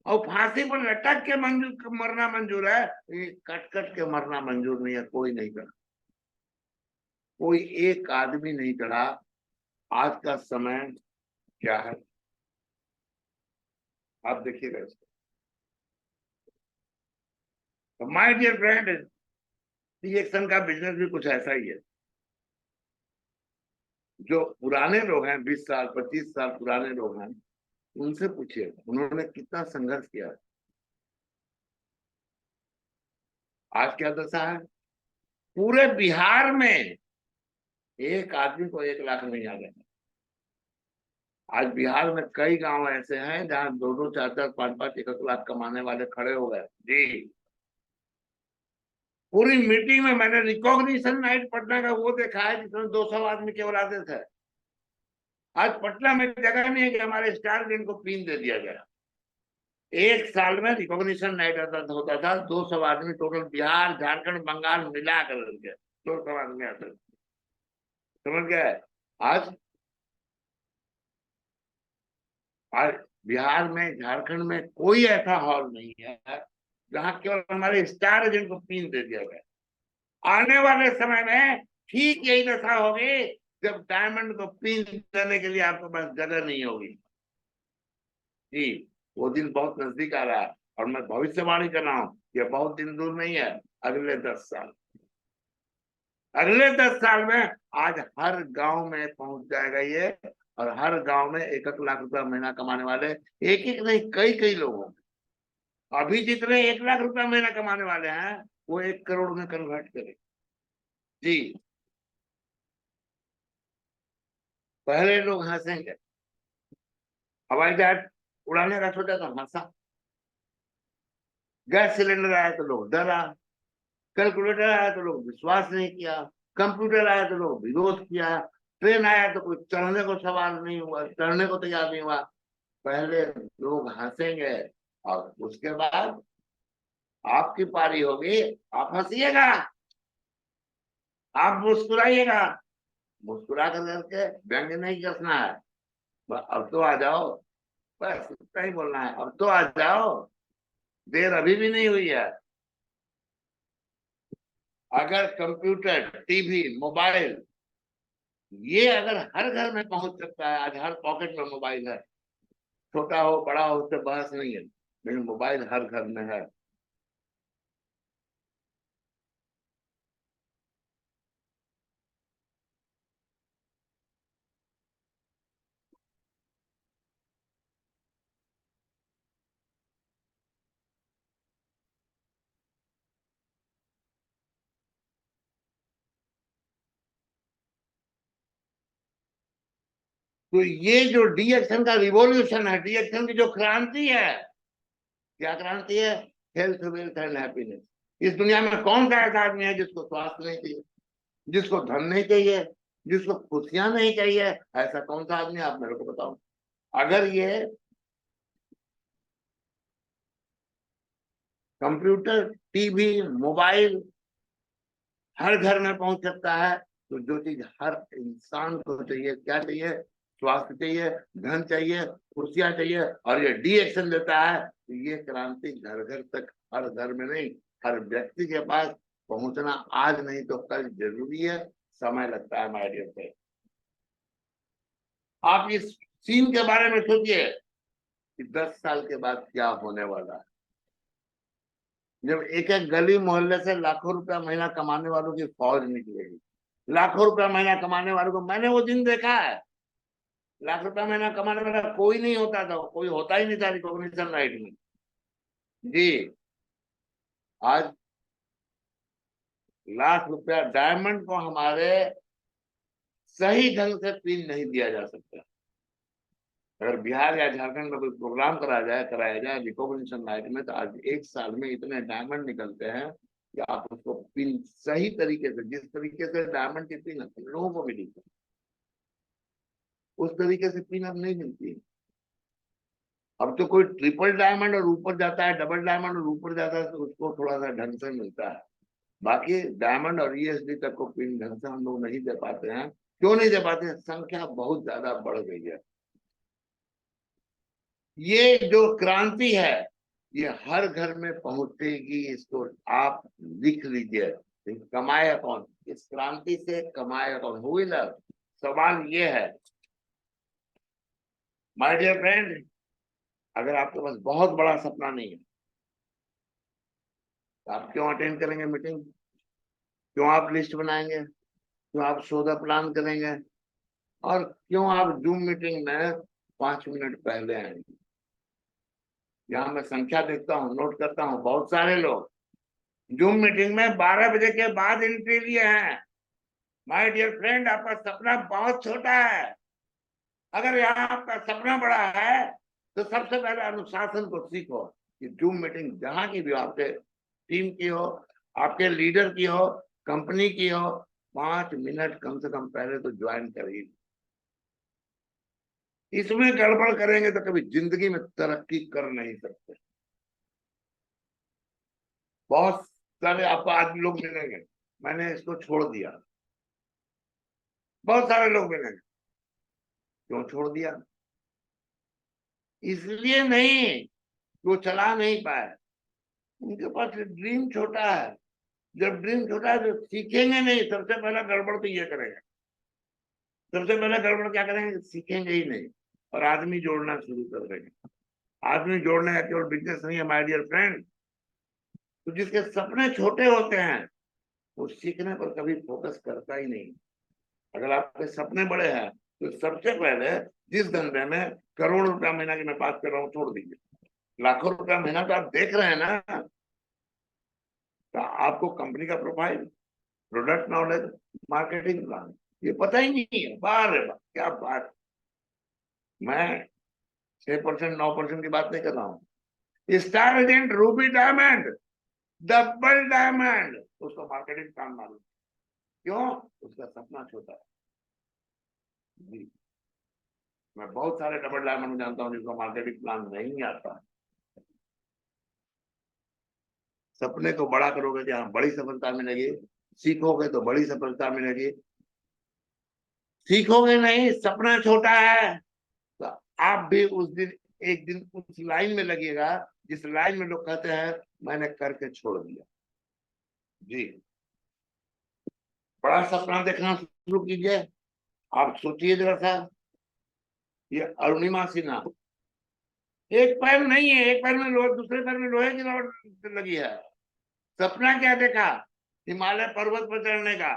और फांसी पर लटक के मंजूर मरना मंजूर है, ये कट कट के मरना मंजूर नहीं है। कोई नहीं चढ़ा, कोई एक आदमी नहीं चढ़ा। आज का समय क्या है आप देखिएगा इसको। तो माय डियर फ्रेंड, रिएक्शन का बिजनेस भी कुछ ऐसा ही है। जो पुराने लोग हैं, 20 साल 25 साल पुराने लोग हैं, उनसे पूछिए उन्होंने कितना संघर्ष किया। आज क्या दशा है? पूरे बिहार में एक आदमी को 1 लाख नहीं आ गया। आज बिहार में कई गांव ऐसे हैं जहां 2-2 4-4 5-5 1-1 लाख कमाने वाले खड़े हो गए जी। पूरी मीटिंग में मैंने रिकॉग्निशन नाइट पटना का वो देखा है जिसमें 200 आदमी केवल आते थे। आज पटना में जगह नहीं है कि हमारे स्टार दिन को पिन दे दिया गया। एक साल में रिकॉग्निशन नाइट होता था, 200 आदमी टोटल, बिहार झारखंड बंगाल मिला कर 200 आदमी आते थे। समझ गए? आज आज बिहार में झारखंड में कोई ऐसा हॉल नहीं है जहां केवल हमारे स्टार एजेंट को पिन दे दिया गया। आने वाले समय में ठीक यही दशा होगी जब डायमंड को पिन देने के लिए आपके पास जगह नहीं होगी जी। वो दिन बहुत नजदीक आ रहा है और मैं भविष्यवाणी कर रहा हूं, ये बहुत दिन दूर नहीं है। अगले 10 साल, अगले 10 साल में आज हर गांव में पहुंच जाएगा ये। और हर गांव में 1-1 लाख रुपया महीना कमाने वाले एक एक नहीं कई कई लोग होंगे। अभी जितने 1 लाख रुपया महीना कमाने वाले हैं वो 1 करोड़ में कन्वर्ट करें जी। पहले लोग हंसेंगे, हवाई जहाज उड़ाने का सोचा तो हंसा, गैस सिलेंडर आया तो लोग डरा, कैलकुलेटर आया तो लोग विश्वास नहीं किया, कंप्यूटर आया तो लोग विरोध किया, ट्रेन आया तो कोई चढ़ने को सवाल नहीं हुआ, चढ़ने को तैयार नहीं हुआ। पहले लोग हंसेंगे और उसके बाद आपकी पारी होगी, आप हंसिएगा, आप मुस्कुराइएगा। मुस्कुरा कर करके व्यंग नहीं कसना है, अब तो आ जाओ, बस इतना ही बोलना है, अब तो आ जाओ, देर अभी भी नहीं हुई है। अगर कंप्यूटर, टीवी, मोबाइल ये अगर हर घर में पहुंच सकता है, आज हर पॉकेट में मोबाइल है, छोटा हो बड़ा हो उससे बहस नहीं है, लेकिन मोबाइल हर घर में है। तो ये जो डीएक्शन का रिवॉल्यूशन है, डीएक्शन की जो क्रांति है, क्या क्रांति है? Health, wealth and happiness. इस दुनिया में कौन सा ऐसा आदमी है जिसको स्वास्थ्य नहीं चाहिए, जिसको धन नहीं चाहिए, जिसको खुशियां नहीं चाहिए? ऐसा कौन सा आदमी, आप मेरे को बताओ। अगर ये कंप्यूटर, टीवी, मोबाइल हर घर में पहुंच सकता है, तो जो चीज हर इंसान को चाहिए, क्या चाहिए? स्वास्थ्य चाहिए, धन चाहिए, खुशियां चाहिए, और ये डी एक्शन देता है, तो ये क्रांति घर घर तक, हर घर में नहीं, हर व्यक्ति के पास पहुंचना आज नहीं तो कल जरूरी है। समय लगता है माय डियर फ्रेंड। आप इस सीन के बारे में सोचिए कि 10 साल के बाद क्या होने वाला है, जब एक एक गली मोहल्ले से लाखों रुपया महीना कमाने वालों की फौज निकलेगी। लाखों रुपया महीना कमाने वालों को मैंने वो दिन देखा है। लाख रुपया महीना कमाने वाला कोई नहीं होता था, कोई होता ही नहीं था रिकॉग्निशन राइट में जी। आज लाख रुपया डायमंड को हमारे सही ढंग से पिन नहीं दिया जा सकता। अगर बिहार या झारखंड में कोई प्रोग्राम कराया जाए रिकॉग्निशन नाइट में, तो आज एक साल में इतने डायमंड निकलते हैं कि आप उसको पिन सही तरीके से, जिस तरीके से डायमंड की पिन लोगों को भी नहीं। उस तरीके से पिन अप नहीं मिलती है। अब तो कोई ट्रिपल डायमंड और ऊपर जाता है, डबल डायमंड और ऊपर जाता है, तो उसको थोड़ा सा ढंग से मिलता है। बाकी डायमंड और ईएसडी तक को पिन ढंग से हम लोग नहीं दे पाते हैं। क्यों नहीं दे पाते हैं? संख्या बहुत ज्यादा बढ़ गई है। ये जो क्रांति है ये हर घर में पहुंचेगी, इसको आप लिख लीजिए। कमाएगा कौन? इस क्रांति से कमाएगा कौन? हुई ना? सवाल ये है माय डियर फ्रेंड, अगर आपके पास बहुत बड़ा सपना नहीं है तो आप क्यों अटेंड करेंगे मीटिंग? क्यों आप लिस्ट बनाएंगे? क्यों आप सौदा प्लान करेंगे? और क्यों आप जूम मीटिंग में 5 मिनट पहले आएंगे? यहाँ मैं संख्या देखता हूँ, नोट करता हूँ, बहुत सारे लोग जूम मीटिंग में 12 बजे के बाद एंट्री लिए हैं। माय डियर फ्रेंड, आपका सपना बहुत छोटा है। अगर यहाँ आपका सपना बड़ा है तो सबसे पहले अनुशासन को सीखो कि जूम मीटिंग जहां की भी हो, आपके टीम की हो, आपके लीडर की हो, कंपनी की हो, 5 मिनट कम से कम पहले तो ज्वाइन करिए। इसमें गड़बड़ करेंगे तो कभी जिंदगी में तरक्की कर नहीं सकते। बहुत सारे आपको आज लोग मिलेंगे, मैंने इसको छोड़ दिया, बहुत सारे लोग मिलेंगे। क्यों छोड़ दिया? इसलिए नहीं वो चला नहीं पाए, उनके पास ड्रीम छोटा है। जब ड्रीम छोटा है तो सीखेंगे नहीं। सबसे पहला गड़बड़ तो ये करेंगे, सबसे पहला गड़बड़ क्या करेंगे? सीखेंगे ही नहीं और आदमी जोड़ना शुरू कर देंगे। आदमी जोड़ने का केवल बिजनेस नहीं है माय डियर फ्रेंड। तो जिसके सपने छोटे होते हैं वो सीखने पर कभी फोकस करता ही नहीं। अगर आपके सपने बड़े हैं तो सबसे पहले जिस धंधे में करोड़ रुपया महीना की मैं बात कर रहा हूँ छोड़ दीजिए। लाखों रुपया महीना तो आप देख रहे हैं ना, तो आपको कंपनी का profile, product knowledge, marketing plan ये पता ही नहीं है। बार क्या बात! मैं 6% 9% की बात नहीं कर रहा हूँ। Star agent Ruby diamond, double diamond, उसको मार्केटिंग प्लान मालूम। क्यों? उसका सपना छोटा है। जी, मैं बहुत सारे डबल डायमंड जानता हूँ जिसका मार्केटिंग प्लान नहीं आता। सपने को बड़ा करोगे कि हाँ बड़ी सफलता मिलेगी, सीखोगे तो बड़ी सफलता मिलेगी। सीखोगे नहीं, सपना छोटा है, तो आप भी उस दिन एक दिन उस लाइन में लगिएगा जिस लाइन में लोग कहते हैं मैंने करके छोड़ दिया। जी, बड़ा सपना देखना शुरू कीजिए। आप सोचिए जरा सा, ये अरुणिमा सिन्हा एक पैर नहीं है, एक पैर में लोहे, दूसरे पैर में लोहे की रॉड लगी है। सपना क्या देखा? हिमालय पर्वत पर चढ़ने का।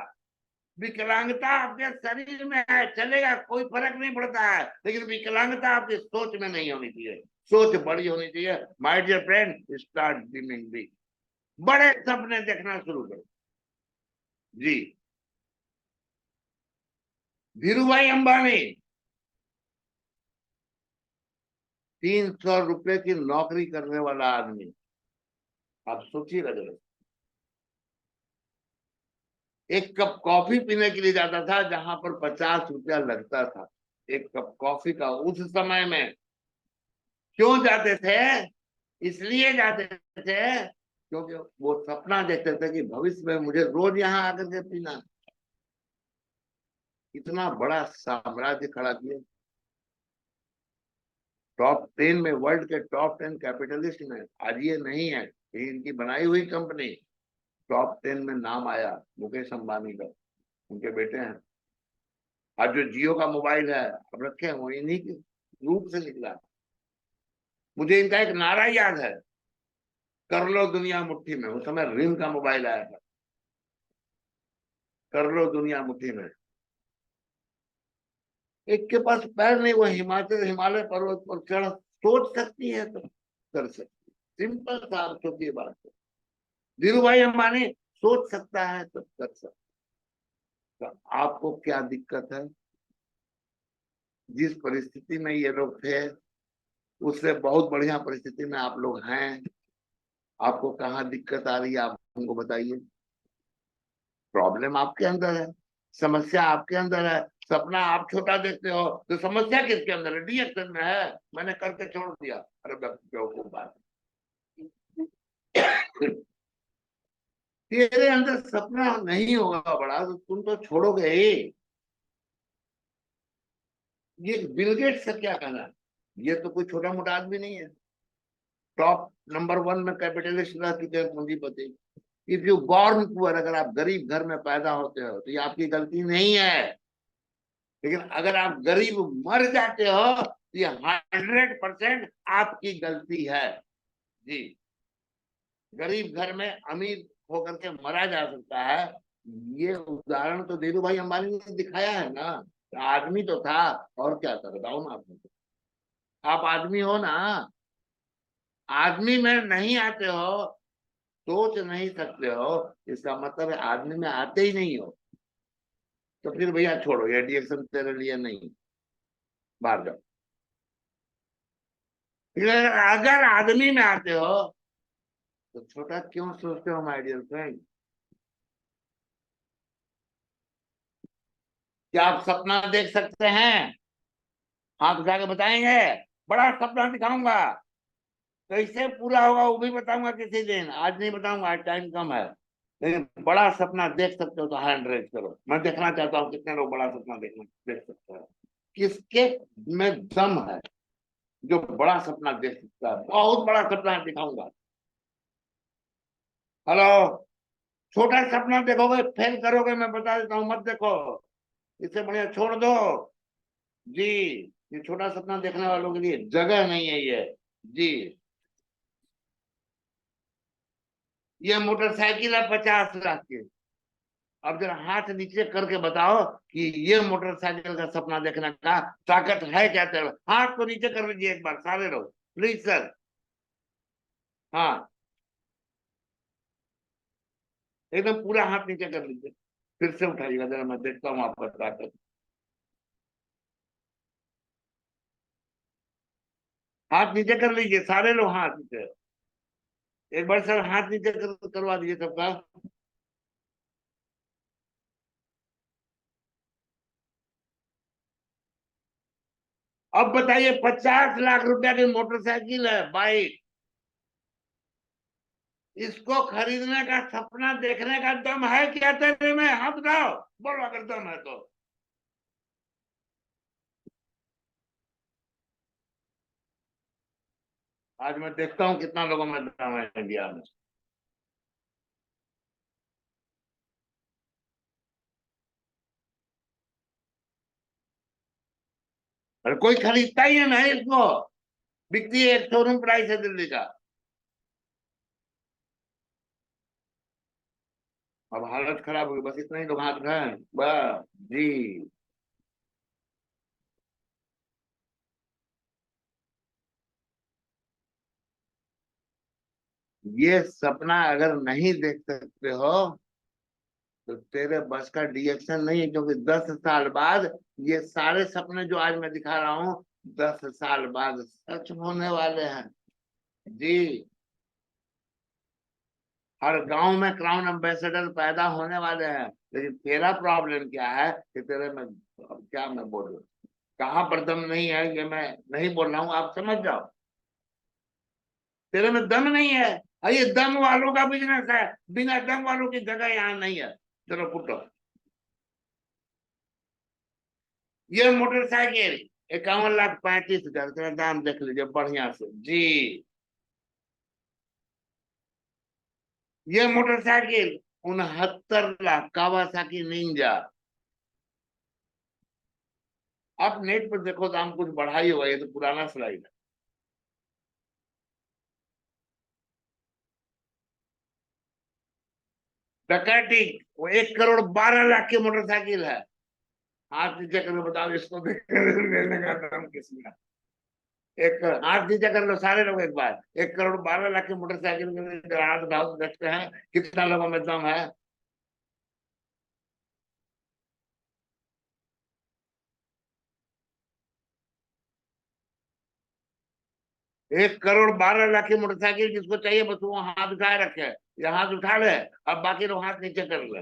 विकलांगता आपके शरीर में है, चलेगा, कोई फर्क नहीं पड़ता है, लेकिन विकलांगता आपकी सोच में नहीं होनी चाहिए। सोच बड़ी होनी चाहिए। My dear friend, start dreaming big. बड़े सपने देखना शुरू करो। जी, धीरू भाई अंबानी 300 रुपए की नौकरी करने वाला आदमी, आप सोचिए रहे, एक कप कॉफी पीने के लिए जाता था जहां पर 50 रुपया लगता था एक कप कॉफी का उस समय में। क्यों जाते थे? इसलिए जाते थे क्योंकि वो सपना देखते थे कि भविष्य में मुझे रोज यहाँ आकर के पीना। इतना बड़ा साम्राज्य खड़ा किए। टॉप 10 में, वर्ल्ड के टॉप 10 कैपिटलिस्ट में आज ये नहीं है, ये इनकी बनाई हुई कंपनी। टॉप 10 में नाम आया मुकेश अंबानी का, उनके बेटे हैं। आज जो जियो का मोबाइल है अब रखे हैं वो इन्हीं के रूप से निकला। मुझे इनका एक नारा याद है, कर लो दुनिया मुट्ठी में। उस समय रिम का मोबाइल आया था, कर लो दुनिया मुट्ठी में। एक के पास पैर नहीं, वो हिमालय पर्वत पर चढ़ सोच सकती है तो कर सकती। सिंपल सा आप सोचिए बात। धीरू भाई अंबानी सोच सकता है तो कर सकता। तो आपको क्या दिक्कत है? जिस परिस्थिति में ये लोग थे उससे बहुत बढ़िया परिस्थिति में आप लोग हैं। आपको कहाँ दिक्कत आ रही है आप हमको बताइए। प्रॉब्लम आपके अंदर है, समस्या आपके अंदर है, सपना आप छोटा देखते हो तो समस्या किसके अंदर है? डीएक्शन में है। मैंने करके छोड़ दिया, अरे बेवकूफ बात। तेरे अंदर सपना नहीं होगा बड़ा तो तुम तो छोड़ोगे ही। ये बिल गेट्स से क्या कहना है? ये तो कोई छोटा मोटा आदमी नहीं है, टॉप नंबर 1 में कैपिटलिस्ट रह चुके हैं, पूंजीपति। इफ यू बॉर्न पुअर, अगर आप गरीब घर में पैदा होते हो तो ये आपकी गलती नहीं है। लेकिन अगर आप गरीब मर जाते हो तो ये 100% आपकी गलती है। जी, गरीब घर में अमीर होकर के मरा जा सकता है। ये उदाहरण तो धीरू भाई अंबानी ने दिखाया है ना। आदमी तो था, और क्या था बताओ ना। आप आदमी हो ना, आदमी में नहीं आते हो, सोच नहीं सकते हो, इसका मतलब है आदमी में आते ही नहीं हो। तो फिर भैया छोड़ो, ये रिएक्शन तेरे लिए नहीं, बाहर जाओ। फिर अगर आदमी में आते हो तो छोटा क्यों सोचते हो माय डियर फ्रेंड? क्या आप सपना देख सकते हैं? हाथ उठा के बताएंगे, बड़ा सपना दिखाऊंगा। कैसे पूरा होगा वो भी बताऊंगा किसी दिन, आज नहीं बताऊंगा, आज टाइम कम है। लेकिन बड़ा सपना देख सकते हो तो हैंड रेज करो। मैं देखना चाहता हूँ कितने लोग बड़ा सपना देख सकते हैं। किसके में दम है जो बड़ा सपना देख सकता है? बहुत बड़ा सपना दिखाऊंगा। हेलो, छोटा सपना देखोगे फेल करोगे, मैं बता देता हूँ, मत देखो। इससे बढ़िया छोड़ दो। जी, ये छोटा सपना देखने वालों के लिए जगह नहीं है ये। जी, ये मोटरसाइकिल है 50 लाख की। अब जरा हाथ नीचे करके बताओ कि ये मोटरसाइकिल का सपना देखने का ताकत है क्या तेरे? हाथ को नीचे कर लीजिए एक बार सारे लोग, प्लीज सर। हाँ, एकदम पूरा हाथ नीचे कर लीजिए, फिर से उठाइएगा जरा, मैं देखता हूँ आपका ताकत। हाथ नीचे कर लीजिए सारे लोग, हाथ नीचे। एक बार सर हाथ नीचे करवा दीजिए सबका। अब बताइए, 50 लाख रुपया की मोटरसाइकिल है, बाइक, इसको खरीदने का सपना देखने का दम है क्या तेरे में? हाथ उठाओ, बोलो अगर दम है तो। आज मैं देखता हूँ कितना लोगों में दम है इंडिया में। और कोई खरीदता ही है ना इसको, बिकती है, एक शोरूम प्राइस है दिल्ली का। अब हालत खराब होगी, बस इतना ही लोग हाथ उठाए बस। जी, ये सपना अगर नहीं देख सकते हो तो तेरे बस का रिएक्शन नहीं है, क्योंकि 10 साल बाद ये सारे सपने जो आज मैं दिखा रहा हूँ 10 साल बाद सच होने वाले हैं। जी, हर गांव में क्राउन एम्बेसडर पैदा होने वाले हैं। लेकिन तेरा प्रॉब्लम क्या है कि तेरे में, अब क्या मैं बोलूं, कहाँ पर दम नहीं है ये मैं नहीं बोल रहा हूँ, आप समझ जाओ। तेरे में दम नहीं है, और ये दम वालों का बिजनेस है, बिना दम वालों की जगह यहाँ नहीं है। चलो फुटो। ये मोटरसाइकिल 51,35,000 का दाम देख लीजिए बढ़िया से। जी, ये मोटरसाइकिल 69 लाख कावासाकी निंजा। आप नेट पर देखो, दाम कुछ बढ़ा ही होगा, ये तो पुराना स्लाइड है। डकैती, वो 1,12,00,000 की मोटरसाइकिल है। हाथ नीचे करके बताओ इसको लेने का दाम किसमें है? एक हाथ नीचे कर लो सारे लोग एक बार, 1,12,00,000 की मोटरसाइकिल के लिए हाथ उठाओ, देखते हैं कितना लोगों में दम है। 1,12,00,000 की मोटरसाइकिल जिसको चाहिए बस वो हाथ उठाए रखे, या हाथ उठा ले। अब बाकी लोग हाथ नीचे कर ले।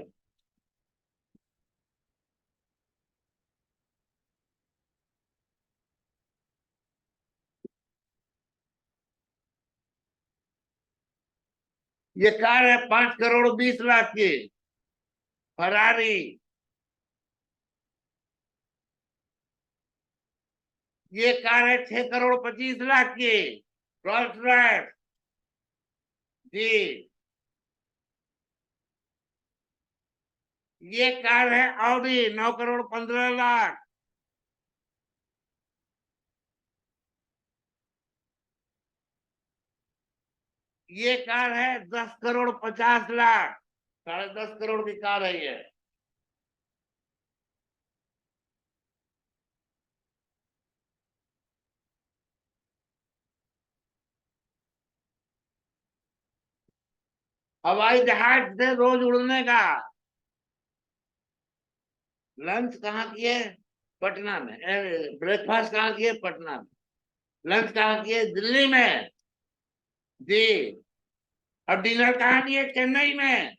ये कार है 5 करोड़ 20 लाख की, फरारी। ये कार है 6 करोड़ 25 लाख की, रोल्स रॉयस। जी। ये कार है ऑडी 9 करोड़ 15 लाख। ये कार है 10 करोड़ 50 लाख, 10.5 करोड़ की कार है ये। हवाई जहाज से रोज उड़ने का। लंच कहाँ किए? पटना में। ब्रेकफास्ट कहाँ किए? पटना में। लंच कहाँ किए? दिल्ली में। जी। और डिनर कहाँ किए? चेन्नई में।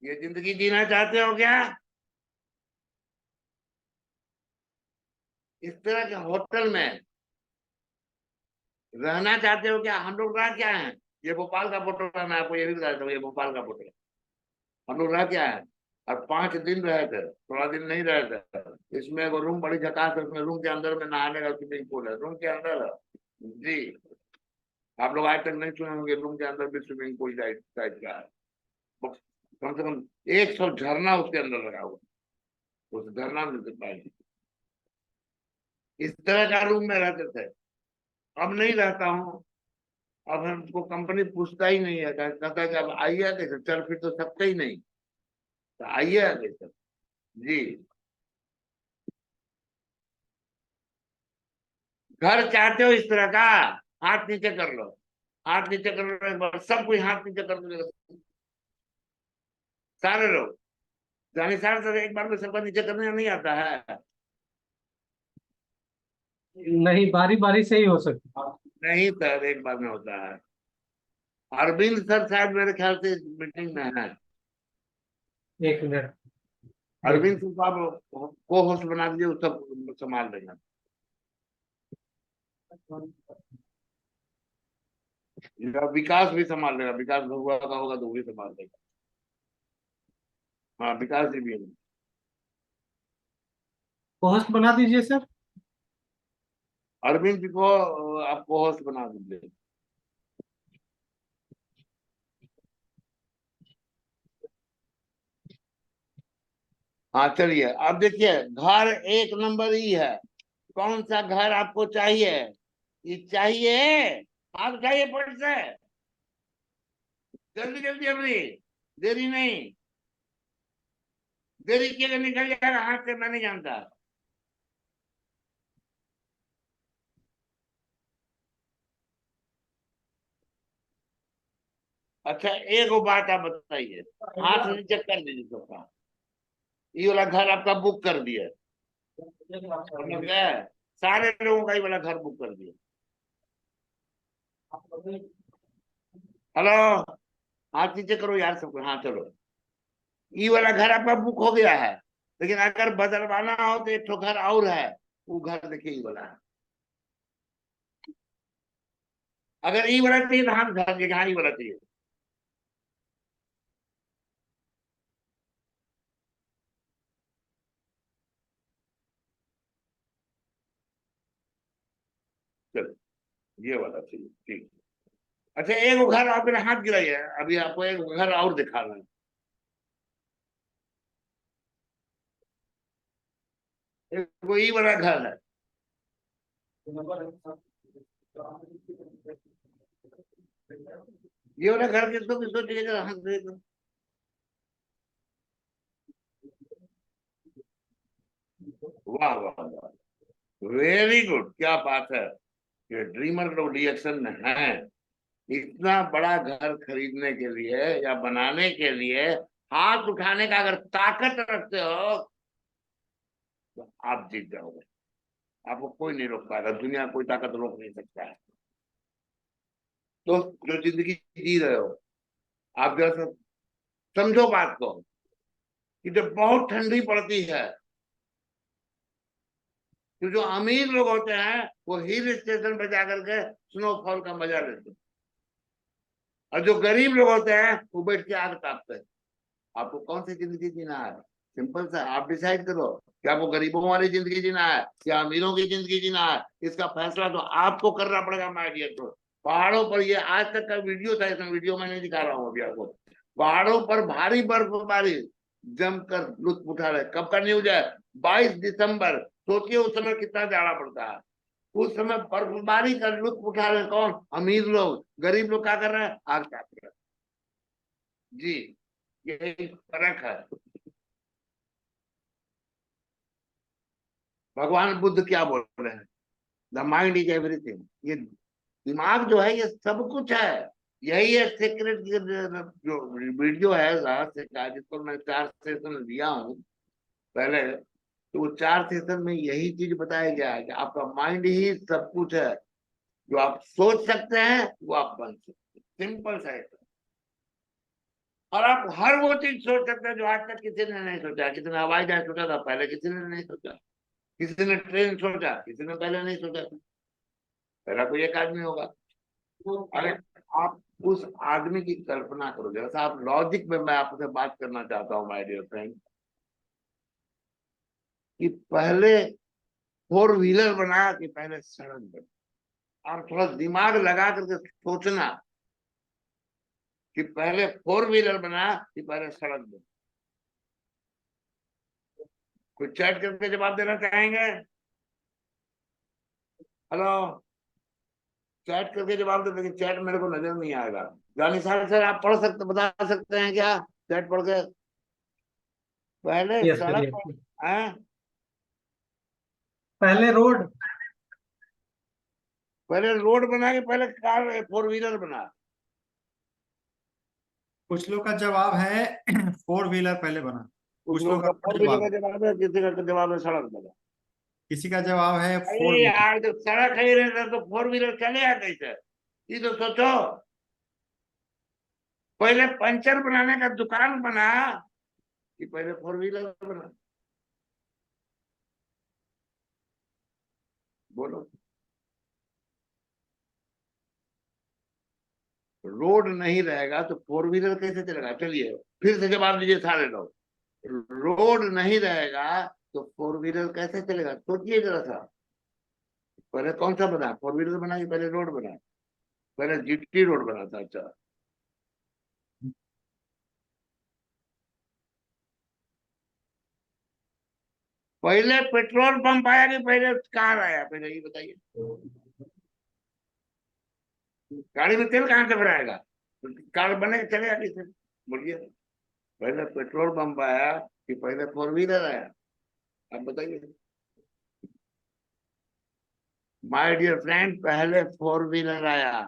ये जिंदगी जीना चाहते हो क्या? इस तरह के होटल में रहना चाहते हो क्या? हम लोग रह क्या है? ये भोपाल का फोटो है, मैं आपको ये भी बता देता हूँ, ये भोपाल का फोटो है। हम लोग रह क्या है? और 5 दिन रहे थे, थोड़ा दिन नहीं रहे थे। इसमें एगो रूम बड़ी झकास है, उसमें रूम के अंदर में नहाने का स्विमिंग पूल है, रूम के अंदर है। जी। आप लोग आज तक नहीं सुने होंगे रूम के अंदर भी स्विमिंग पूल टाइप का है। कम से कम 100 झरना उसके अंदर लगा हुआ है। उस झरना में से पानी। इस तरह का रूम में रहते थे। अब नहीं रहता हूँ। अब हमको कंपनी पूछता ही नहीं है, कहता है कि अब आइए कैसे, चल फिर तो सकते ही नहीं, तो आइए कैसे। जी। घर चाहते हो इस तरह का? हाथ नीचे कर लो। हाथ नीचे कर लो एक बार, सब कोई हाथ नीचे कर दो। सारे लोग जाने सारे सर एक बार में सबका नीचे करने नहीं आता है। नहीं, बारी बारी से ही हो सकता नहीं सर, एक बार में होता है। अरविंद सर शायद मेरे ख्याल से मीटिंग में है। है। 1 मिनट देख। अरविंद सिंह आप को होस्ट बना दीजिए, वो सब संभाल देगा। या विकास भी संभाल लेगा, विकास भगवा का होगा तो वो भी संभाल लेगा। हाँ, विकास जी भी है। होस्ट बना दीजिए सर। अरविंद जी को आप को होस्ट बना दीजिए। हाँ चलिए, अब देखिए घर 1 नंबर ही है। कौन सा घर आपको चाहिए? ये चाहिए? आप उठाइए फट से, जल्दी जल्दी जल्दी, देरी नहीं। देरी किएगा निकल जाएगा हाथ से, मैं नहीं जानता। अच्छा, एक वो बात आप बताइए, हाथ नीचे कर दीजिए सबका। ये वाला घर आपका बुक कर दिया, समझ गए? सारे लोगों का ये वाला घर बुक कर दिया। हेलो, हाथ नीचे करो यार सबको, हाँ चलो। ये वाला घर आपका बुक हो गया है, लेकिन अगर बदलवाना हो तो एक ठो घर और है। वो घर देखिए ये वाला है। अगर ये वाला चाहिए तो हम घर देखिए, हाँ ये वाला चाहिए। चलो, ये वाला चाहिए, ठीक। अच्छा, एक वो घर आप मेरे हाथ गिराइए, अभी आपको एक घर और दिखाना है। एक वो ये वाला घर है। ये वाला घर किसको किसको चाहिए जरा हाथ दे दो। वाह वाह वाह, वेरी गुड, क्या बात है। ये ड्रीमर लोग रिएक्शन में है। इतना बड़ा घर खरीदने के लिए या बनाने के लिए हाथ उठाने का अगर ताकत रखते हो तो आप जीत जाओगे। आपको कोई नहीं रोक पाएगा, दुनिया कोई ताकत रोक नहीं सकता है। तो जो जिंदगी जी रहे हो, आप जरा सा समझो बात को, कि जब बहुत ठंडी पड़ती है तो जो अमीर लोग होते हैं वो हिल स्टेशन पे जाकर के स्नोफॉल का मजा लेते हैं। और जो गरीब लोग होते हैं वो बैठ के आग तापते हैं। आपको कौन सी जिंदगी जीना है? सिंपल सा, आप डिसाइड करो कि आपको गरीबों वाली जिंदगी जीना है या अमीरों की जिंदगी जीना है। इसका फैसला तो आपको करना पड़ेगा माय डियर दोस्त। पहाड़ों पर, ये आज तक का वीडियो था, इसमें वीडियो मैं नहीं दिखा रहा हूँ अभी आपको। पहाड़ों पर भारी बर्फबारी, जमकर लुत्फ उठा रहे। कब का न्यूज है? 22 दिसंबर। सोचिए उस समय कितना जाड़ा पड़ता है। उस समय बर्फबारी का लुत्फ उठा रहे कौन? अमीर लोग। गरीब लोग क्या कर रहे हैं? आग ताप रहे हैं। जी, यही फर्क है। भगवान बुद्ध क्या बोल रहे हैं? The mind is everything. ये दिमाग जो है ये सब कुछ है। यही है सीक्रेट। जो वीडियो है रहस्य का, जिसको मैं 4 सेशन दिया हूँ पहले, तो वो 4 सेशन में यही चीज बताया गया है कि आपका माइंड ही सब कुछ है। जो आप सोच सकते हैं वो आप बन सकते हैं। सिंपल सा है। और आप हर वो चीज सोच सकते हैं जो आज तक किसी ने नहीं सोचा। किसी ने हवाई जहाज सोचा था पहले? किसी ने नहीं सोचा। किसी ने ट्रेन सोचा? किसी ने पहले नहीं सोचा था। पहला कोई एक आदमी होगा। अरे, आप उस आदमी की कल्पना करो। जैसा आप लॉजिक में, मैं आपसे बात करना चाहता हूँ माय डियर फ्रेंड, कि पहले फोर व्हीलर बना कि पहले सड़क बना। आप थोड़ा दिमाग लगा करके सोचना कि पहले फोर व्हीलर बना कि पहले सड़क बना। कोई चैट करके जवाब देना चाहेंगे? हेलो, चैट करके जवाब दे। लेकिन चैट मेरे को नजर नहीं आएगा। जानी सर आप पढ़ सकते, बता सकते हैं क्या चैट पढ़ के? पहले यस सर, सड़क यस। है, पहले रोड। पहले रोड बना के पहले कार फोर व्हीलर बना? कुछ लोग का जवाब है फोर व्हीलर पहले बना। कुछ कुछ लोगों लोग का का अलग फोर व्हीलर जवाब का है। जवाब है, किसी का जवाब है सड़क बना। किसी का जवाब है फोर अरे व्हीलर। यार, जब सड़क ही रहता तो फोर व्हीलर चलेगा कैसे? ये तो सोचो। पहले पंचर बनाने का दुकान बना कि पहले फोर व्हीलर बना? बोलो। रोड नहीं रहेगा तो फोर व्हीलर कैसे चलेगा? चलिए फिर से जवाब दीजिए सारे लोग। रोड नहीं रहेगा तो फोर व्हीलर कैसे चलेगा? सोचिए जरा सा। पहले कौन सा बना? फोर व्हीलर बना कि पहले रोड बना? पहले जीटी रोड बना था। अच्छा, पहले पेट्रोल पंप आया कि पहले कार आया? पहले ये बताइए। गाड़ी में तेल कहाँ से भराएगा? कार बने चलेगा किसे? बोलिए। पहले पेट्रोल पंप आया कि पहले फोर व्हीलर आया? आप बताइए। माय डियर फ्रेंड, पहले फोर व्हीलर आया।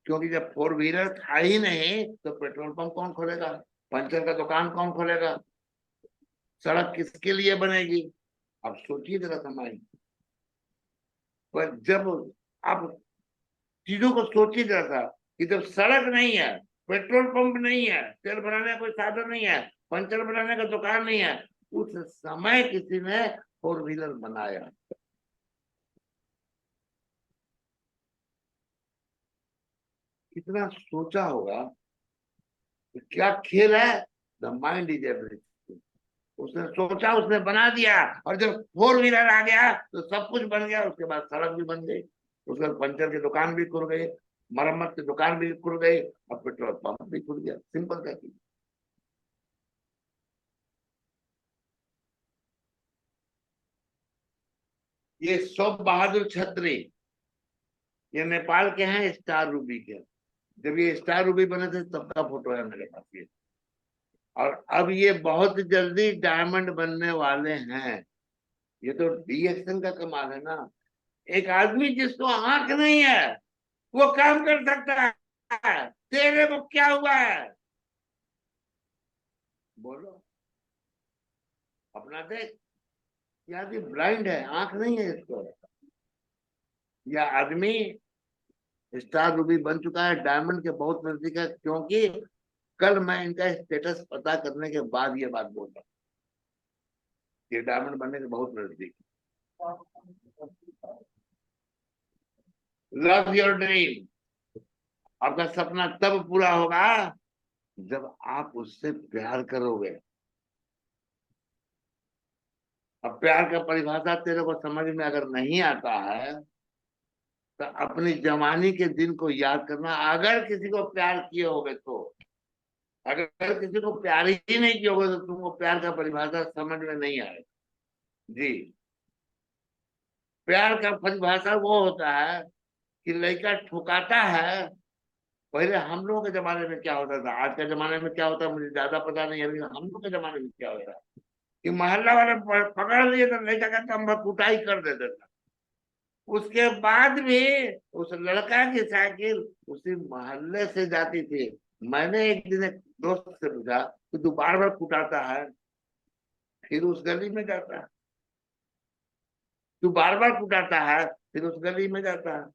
क्योंकि जब फोर व्हीलर था ही नहीं तो पेट्रोल पंप कौन खोलेगा? पंचर का दुकान कौन खोलेगा? सड़क किसके लिए बनेगी? आप सोचिए जरा समाई। पर जब आप चीजों को सोचिए जरा सा, कि जब सड़क नहीं है, पेट्रोल पंप नहीं है, तेल भराने का कोई साधन नहीं है, पंचर बनाने का दुकान नहीं है, उस समय किसी ने फोर व्हीलर बनाया। कितना सोचा होगा? कि क्या खेल है? The mind is everything. उसने सोचा, उसने बना दिया। और जब फोर व्हीलर आ गया तो सब कुछ बन गया। उसके बाद सड़क भी बन गई, उसके बाद पंचर की दुकान भी खुल गई, मरम्मत की दुकान भी खुल गई, और पेट्रोल पंप भी खुल गया। सिंपल सा चीज। ये सब बहादुर छत्री, ये नेपाल के हैं, स्टार रूबी के। जब ये स्टार रूबी बने थे तब का फोटो है मेरे पास ये। और अब ये बहुत जल्दी डायमंड बनने वाले हैं। ये तो डीएक्शन का कमाल है ना। एक आदमी जिसको आंख नहीं है वो काम कर सकता है। तेरे को क्या हुआ है? बोलो, अपना देख। ये आदमी ब्लाइंड है, आंख नहीं है इसको। यह आदमी स्टार रूबी बन चुका है, डायमंड के बहुत नजदीक है। क्योंकि कल मैं इनका स्टेटस पता करने के बाद ये बात बोल रहा हूँ कि डायमंड बनने के बहुत नजदीक। Love your dream. आपका सपना तब पूरा होगा जब आप उससे प्यार करोगे। अब प्यार का परिभाषा तेरे को समझ में अगर नहीं आता है तो अपनी जवानी के दिन को याद करना, अगर किसी को प्यार किए होगे तो। अगर किसी को प्यार ही नहीं किया होगा तो तुमको प्यार का परिभाषा समझ में नहीं आएगा। जी, प्यार का परिभाषा वो होता है कि लड़का ठुकाता है। पहले हम लोगों के जमाने में क्या होता था, आज के जमाने में क्या होता है मुझे ज्यादा पता नहीं है, लेकिन हम लोग के जमाने में क्या होता है कि मोहल्ला वाले पकड़ लिए तो लड़का का हम कुटाई कर देते थे। उसके बाद भी उस लड़का की साइकिल उसी मोहल्ले से जाती थी। मैंने एक दिन एक दोस्त से पूछा कि तू बार बार कुटाता है फिर उस गली में जाता है, तू बार बार कुटाता है फिर उस गली में जाता है।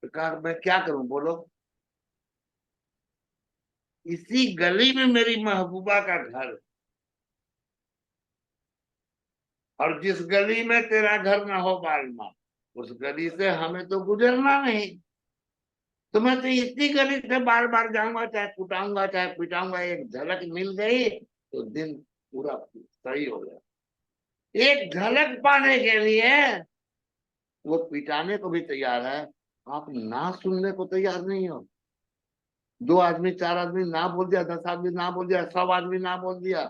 तो कहा मैं क्या करूं बोलो। इसी गली में मेरी महबूबा का घर है, और जिस गली में तेरा घर ना हो बालमा उस गली से हमें तो गुजरना नहीं। तो मैं तो इसी गली से बार बार जाऊंगा, चाहे कुटाऊंगा चाहे पिटाऊंगा। एक झलक मिल गई तो दिन पूरा सही हो गया। एक झलक पाने के लिए वो पिटाने को भी तैयार है, आप ना सुनने को तैयार नहीं हो। 2 आदमी 4 आदमी ना बोल दिया, 10 आदमी ना बोल दिया, 100 आदमी ना बोल दिया,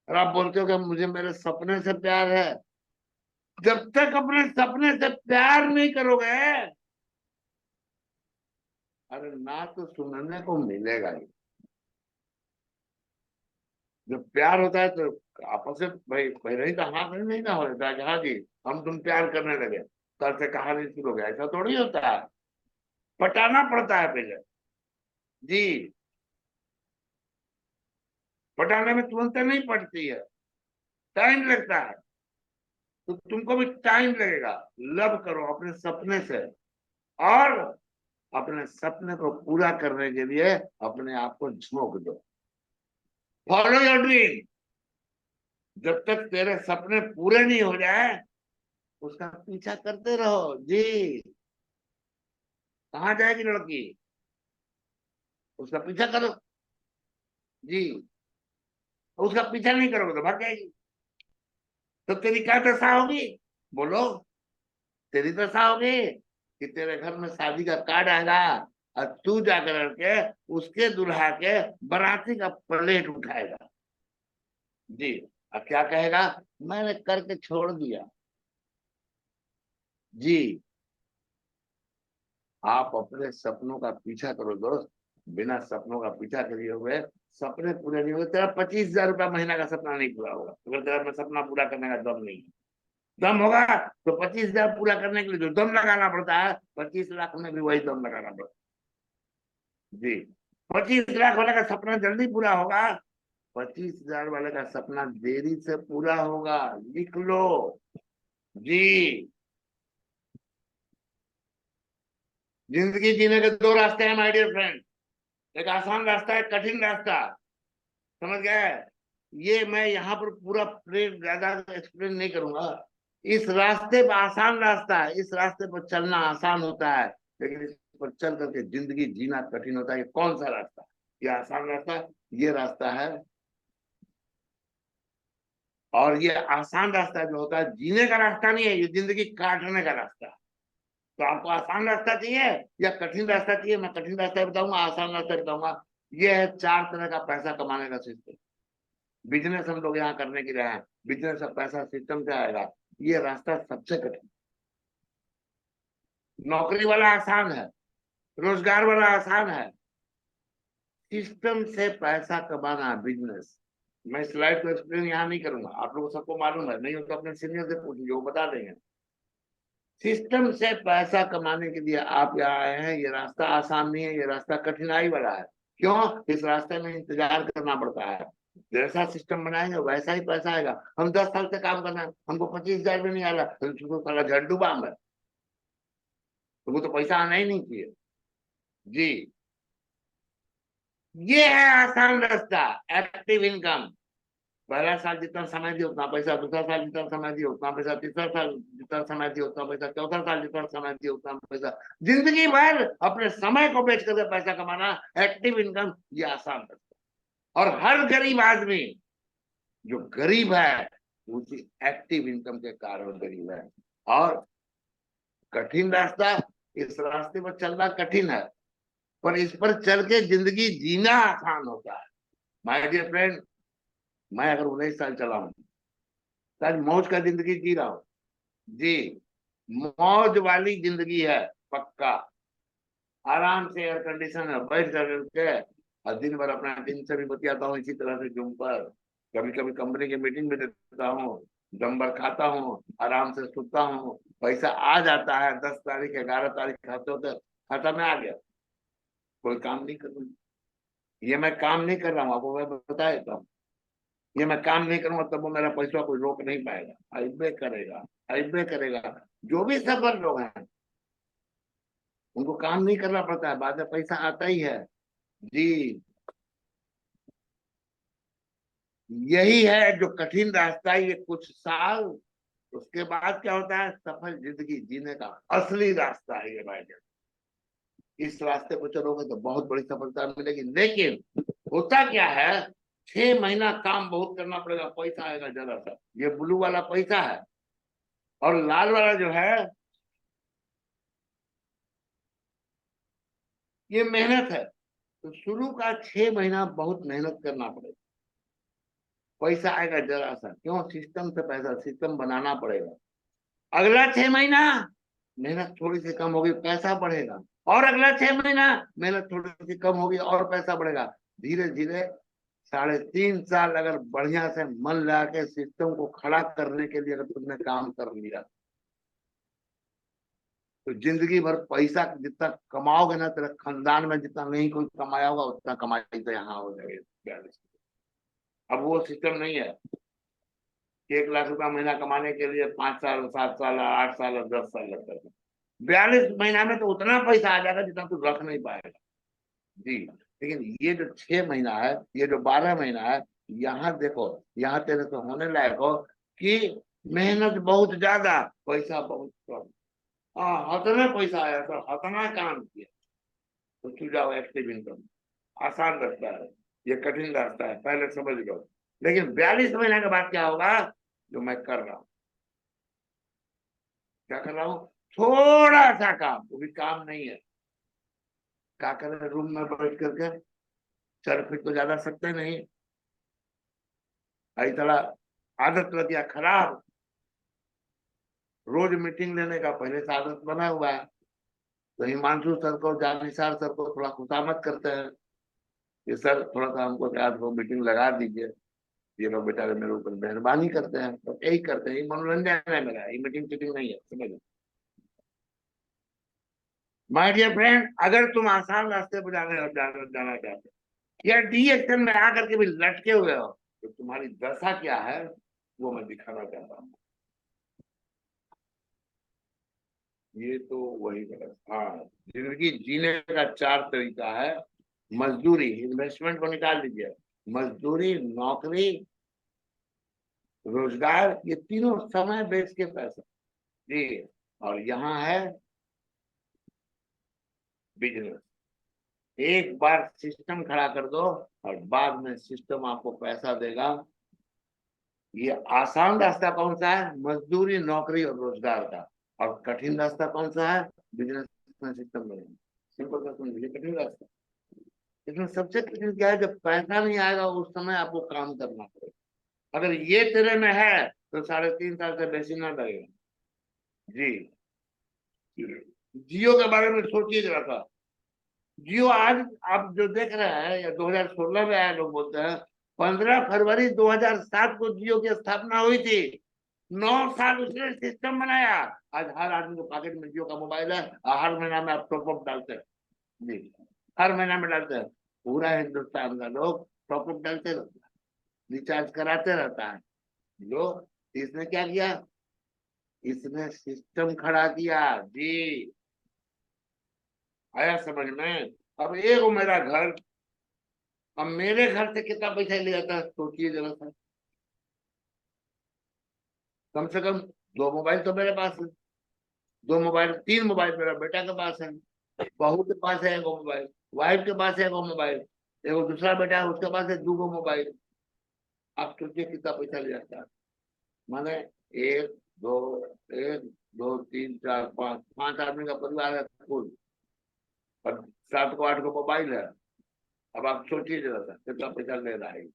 और आप बोलते हो कि मुझे मेरे सपने से प्यार है। जब तक अपने सपने से प्यार नहीं करोगे, अरे ना तो सुनने को मिलेगा ही। जब प्यार होता है तो आपस में भाई पहले ही तो हाँ नहीं ना हो जाता है कि हाँ जी हम तुम प्यार करने लगे कल से कहानी शुरू हो गया, ऐसा थोड़ी होता है। पटाना पड़ता है पहले। जी, पटाने में तुरंत नहीं पड़ती है, टाइम लगता है। तो तुमको भी टाइम लगेगा। लव करो अपने सपने से, और अपने सपने को पूरा करने के लिए अपने आप को झोंक दो। Follow your dream. जब तक तेरे सपने पूरे नहीं हो जाए उसका पीछा करते रहो। जी, कहाँ जाएगी लड़की, उसका पीछा करो। जी, उसका पीछा नहीं करोगे तो भाग जाएगी। तो तेरी क्या दशा होगी बोलो। तेरी दशा होगी कि तेरे घर में शादी का कार्ड आएगा और तू जाकर के उसके दुल्हा के बाराती का प्लेट उठाएगा। जी, और क्या कहेगा, मैंने करके छोड़ दिया। जी, आप अपने सपनों का पीछा करो दोस्त। बिना सपनों का पीछा करे हुए सपने पूरे नहीं होंगे। तेरा 25,000 रुपया महीना का सपना नहीं पूरा होगा अगर तेरा अपना सपना पूरा करने का दम नहीं है। दम होगा तो 25,000 पूरा करने के लिए जो दम लगाना पड़ता है 25 लाख में भी वही दम लगाना पड़ता है। जी, 25 लाख वाले का सपना जल्दी पूरा होगा, 25,000 वाले का सपना देरी से पूरा होगा। लिख लो। जी, जिंदगी जीने के 2 रास्ते हैं माय डियर फ्रेंड। एक आसान रास्ता है, कठिन रास्ता। समझ गए। ये मैं यहाँ पर पूरा ज्यादा एक्सप्लेन नहीं करूंगा। इस रास्ते पर आसान रास्ता है, इस रास्ते पर चलना आसान होता है, लेकिन इस पर चल करके जिंदगी जीना कठिन होता है। ये कौन सा रास्ता, ये आसान रास्ता, ये रास्ता है। और ये आसान रास्ता जो होता है जीने का रास्ता नहीं है, ये जिंदगी काटने का रास्ता है। तो आपको आसान रास्ता चाहिए या कठिन रास्ता चाहिए, मैं कठिन रास्ता बताऊंगा, आसान रास्ता बताऊंगा। ये है 4 तरह का पैसा कमाने का सिस्टम। बिजनेस हम लोग यहाँ करने के लिए हैं, बिजनेस का पैसा सिस्टम से आएगा। ये रास्ता सबसे कठिन। नौकरी वाला आसान है, रोजगार वाला आसान है, सिस्टम से पैसा कमाना बिजनेस। मैं स्लाइड को एक्सप्लेन यहाँ नहीं करूंगा, आप लोगों सबको मालूम है, नहीं हो तो अपने सीनियर से पूछिए वो बता देंगे। सिस्टम से पैसा कमाने के लिए आप यहाँ आए हैं, ये रास्ता आसान नहीं है, ये रास्ता कठिनाई वाला है। क्यों, इस रास्ते में इंतजार करना पड़ता है। जैसा सिस्टम बनाएंगे वैसा ही पैसा आएगा। हम 10 साल से काम करना है, हमको 25,000 भी नहीं आ रहा तो साला झड्डू बाम है, तो वो तो पैसा आना ही नहीं चाहिए। जी, ये है आसान रास्ता, एक्टिव इनकम। पहला साल जितना समय दिया उतना पैसा, दूसरा साल जितना समय दिया उतना पैसा, तीसरा साल जितना समय दिया उतना पैसा, चौथा साल जितना समय दिया उतना पैसा। जिंदगी भर अपने समय को बेच करके पैसा कमाना, एक्टिव इनकम, ये आसान है। और हर गरीब आदमी जो गरीब है उसी एक्टिव इनकम के कारण गरीब है। और कठिन रास्ता, इस रास्ते पर चलना कठिन है, पर इस पर चल के जिंदगी जीना आसान होता है। माय डियर फ्रेंड, मैं अगर 19 साल चला हूं तो आज मौज का जिंदगी जी रहा हूँ। जी, मौज वाली जिंदगी है पक्का। आराम से एयर कंडीशन है, बैठ करके और दिन भर अपना दिन से भी बतियाता हूँ इसी तरह से जूम पर। कभी कभी कंपनी की मीटिंग भी देता हूँ, दम भर खाता हूँ, आराम से सुता हूँ, पैसा आ जाता है। 10 तारीख 11 तारीख खाते होते खाता में आ गया, कोई काम नहीं कर रहा। ये मैं काम नहीं कर रहा हूँ, आपको मैं बता देता हूँ। ये मैं काम नहीं करूंगा तब वो मेरा पैसा कोई रोक नहीं पाएगा, अइबे करेगा, अइबे करेगा। जो भी सफल लोग हैं उनको काम नहीं करना पड़ता है, बाद में पैसा आता ही है। जी, यही है जो कठिन रास्ता है, ये कुछ साल, उसके बाद क्या होता है, सफल जिंदगी जीने का असली रास्ता है ये भाई। इस रास्ते पर चलोगे तो बहुत बड़ी सफलता मिलेगी। लेकिन होता क्या है, 6 महीना काम बहुत करना पड़ेगा, पैसा आएगा जरा सा। ये ब्लू वाला पैसा है, और लाल वाला जो है ये मेहनत है। तो शुरू का 6 महीना बहुत मेहनत करना पड़ेगा, पैसा आएगा जरा सा। क्यों? सिस्टम से पैसा, सिस्टम बनाना पड़ेगा। अगला 6 महीना मेहनत थोड़ी सी कम होगी, पैसा बढ़ेगा। और अगला 6 महीना मेहनत थोड़ी सी कम होगी और पैसा बढ़ेगा। धीरे धीरे 3.5 साल अगर बढ़िया से मन लगा के सिस्टम को खड़ा करने के लिए अगर तुमने काम कर लिया तो जिंदगी भर पैसा जितना कमाओगे ना, तेरे खानदान में जितना नहीं कोई कमाया होगा उतना कमाई तो यहाँ हो जाएगी। अब वो सिस्टम नहीं है कि 1 लाख रुपया महीना कमाने के लिए 5 साल 7 साल 8 साल और 10 साल लगता है। 42 महीना में तो उतना पैसा आ जाएगा जितना तू रख नहीं पाएगा। जी, लेकिन ये जो 6 महीना है, ये जो 12 महीना है, यहाँ देखो, यहाँ तेरे से होने लायक हो कि मेहनत बहुत ज्यादा, पैसा बहुत कम। हाँ, हतना पैसा आया तो हतना काम किया तो तू जाओ एक्टिव इनकम। आसान रास्ता है, ये कठिन रास्ता है, पहले समझ लो। लेकिन 42 महीना के बाद क्या होगा, जो मैं कर रहा हूँ, क्या कर रहा हूँ, थोड़ा सा काम, वो भी काम नहीं है। क्या कर रहे, रूम में बैठ करके 4 फीट तो ज्यादा सकते नहीं, आई थोड़ा आदत लग गया खराब। रोज मीटिंग लेने का पहले से आदत बना हुआ है, तो हिमांशु सर को, जानिसार सर को थोड़ा खुशामद करते हैं कि सर थोड़ा सा हमको रात को मीटिंग लगा दीजिए। ये लोग बेचारे मेरे ऊपर मेहरबानी करते हैं, तो यही करते हैं। ये मनोरंजन है मेरा, ये मीटिंग टीटिंग नहीं है, समझ लो। माय डियर फ्रेंड, अगर तुम आसान रास्ते पर जाना चाहते हो या डी एक्शन में आकर के भी लटके हुए हो, तो तुम्हारी दशा क्या है वो मैं दिखाना चाहता हूँ। ये तो वही गलत, हाँ। जिंदगी जीने का 4 तरीका है। मजदूरी, इन्वेस्टमेंट को निकाल दीजिए, मजदूरी, नौकरी, रोजगार, ये तीनों समय बेच के पैसा। जी, और यहाँ है बिजनेस। एक बार सिस्टम खड़ा कर दो और बाद में सिस्टम आपको पैसा देगा। ये आसान रास्ता कौन सा है, मजदूरी, नौकरी और रोजगार का। और कठिन रास्ता कौन सा है, बिजनेस में सिस्टम बनाना। सिंपल सा समझिए, कठिन रास्ता। इसमें सबसे कठिन क्या है, जब पैसा नहीं आएगा उस समय आपको काम करना पड़ेगा। अगर ये तेरे में है तो 3.5 साल से बेसी ना लगेगा। जी, जियो के बारे में सोचिए जरा सा। जियो आज आप जो देख रहे हैं, या 2016 में आया, लोग बोलते हैं 15 फरवरी 2007 को जियो की स्थापना हुई थी। 9 साल उसने सिस्टम बनाया। आज हर आदमी के पॉकेट में जियो का मोबाइल है और हर महीना में आप टॉपअप डालते हैं। जी, हर महीना में डालते हैं। पूरा हिंदुस्तान का लोग टॉपअप डालते रहता है, रिचार्ज कराते रहता है। लोग, इसने क्या किया, इसने सिस्टम खड़ा किया। जी, आया समझ में? अब एक मेरा घर, अब मेरे घर से कितना पैसा ले जाता है सोचिए जरा सा। कम से कम 2 मोबाइल तो मेरे पास है, 2 मोबाइल 3 मोबाइल मेरा बेटा के पास है, बहू के पास है 1 मोबाइल, वाइफ के पास है 1 मोबाइल, एक दूसरा बेटा है उसके पास है 2 मोबाइल। आप सोचिए कितना पैसा ले जाता है। माने एक दो एक दो तीन चार पाँच, 5 आदमी का परिवार है कुल, और 7 को 8 को मोबाइल है। अब आप सोचिए जरा सा कितना पैसा ले रहा है।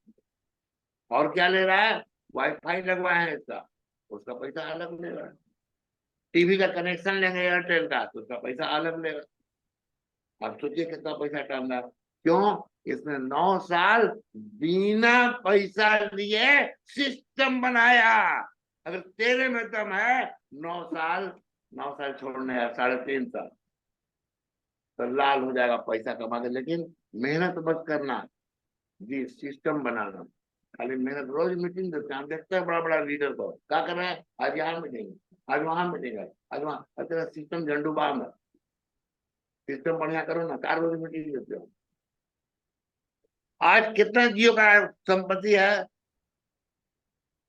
और क्या ले रहा है, वाईफाई लगवाए हैं इसका, उसका पैसा अलग ले रहा है। टीवी का कनेक्शन लेंगे एयरटेल का तो उसका पैसा अलग लेगा। आप सोचिए कितना पैसा टर्न रहा है। क्यों? इसने 9 साल बिना पैसा लिए सिस्टम बनाया। अगर तेरे में दम है, 9 साल, 9 साल छोड़ने हैं 3.5 साल, तो लाल हो जाएगा पैसा कमा के। लेकिन मेहनत मत करना जी, सिस्टम बनाना। खाली मेहनत, रोज मीटिंग देते हैं, हम देखते हैं बड़ा बड़ा लीडर को क्या कर रहे हैं, आज यहाँ मीटिंग, आज वहां मीटिंग है, आज वहां। तेरा सिस्टम झंडू बाम है, सिस्टम बढ़िया करो ना, 4 रोज मीटिंग देते हो। आज कितना जियो का संपत्ति है,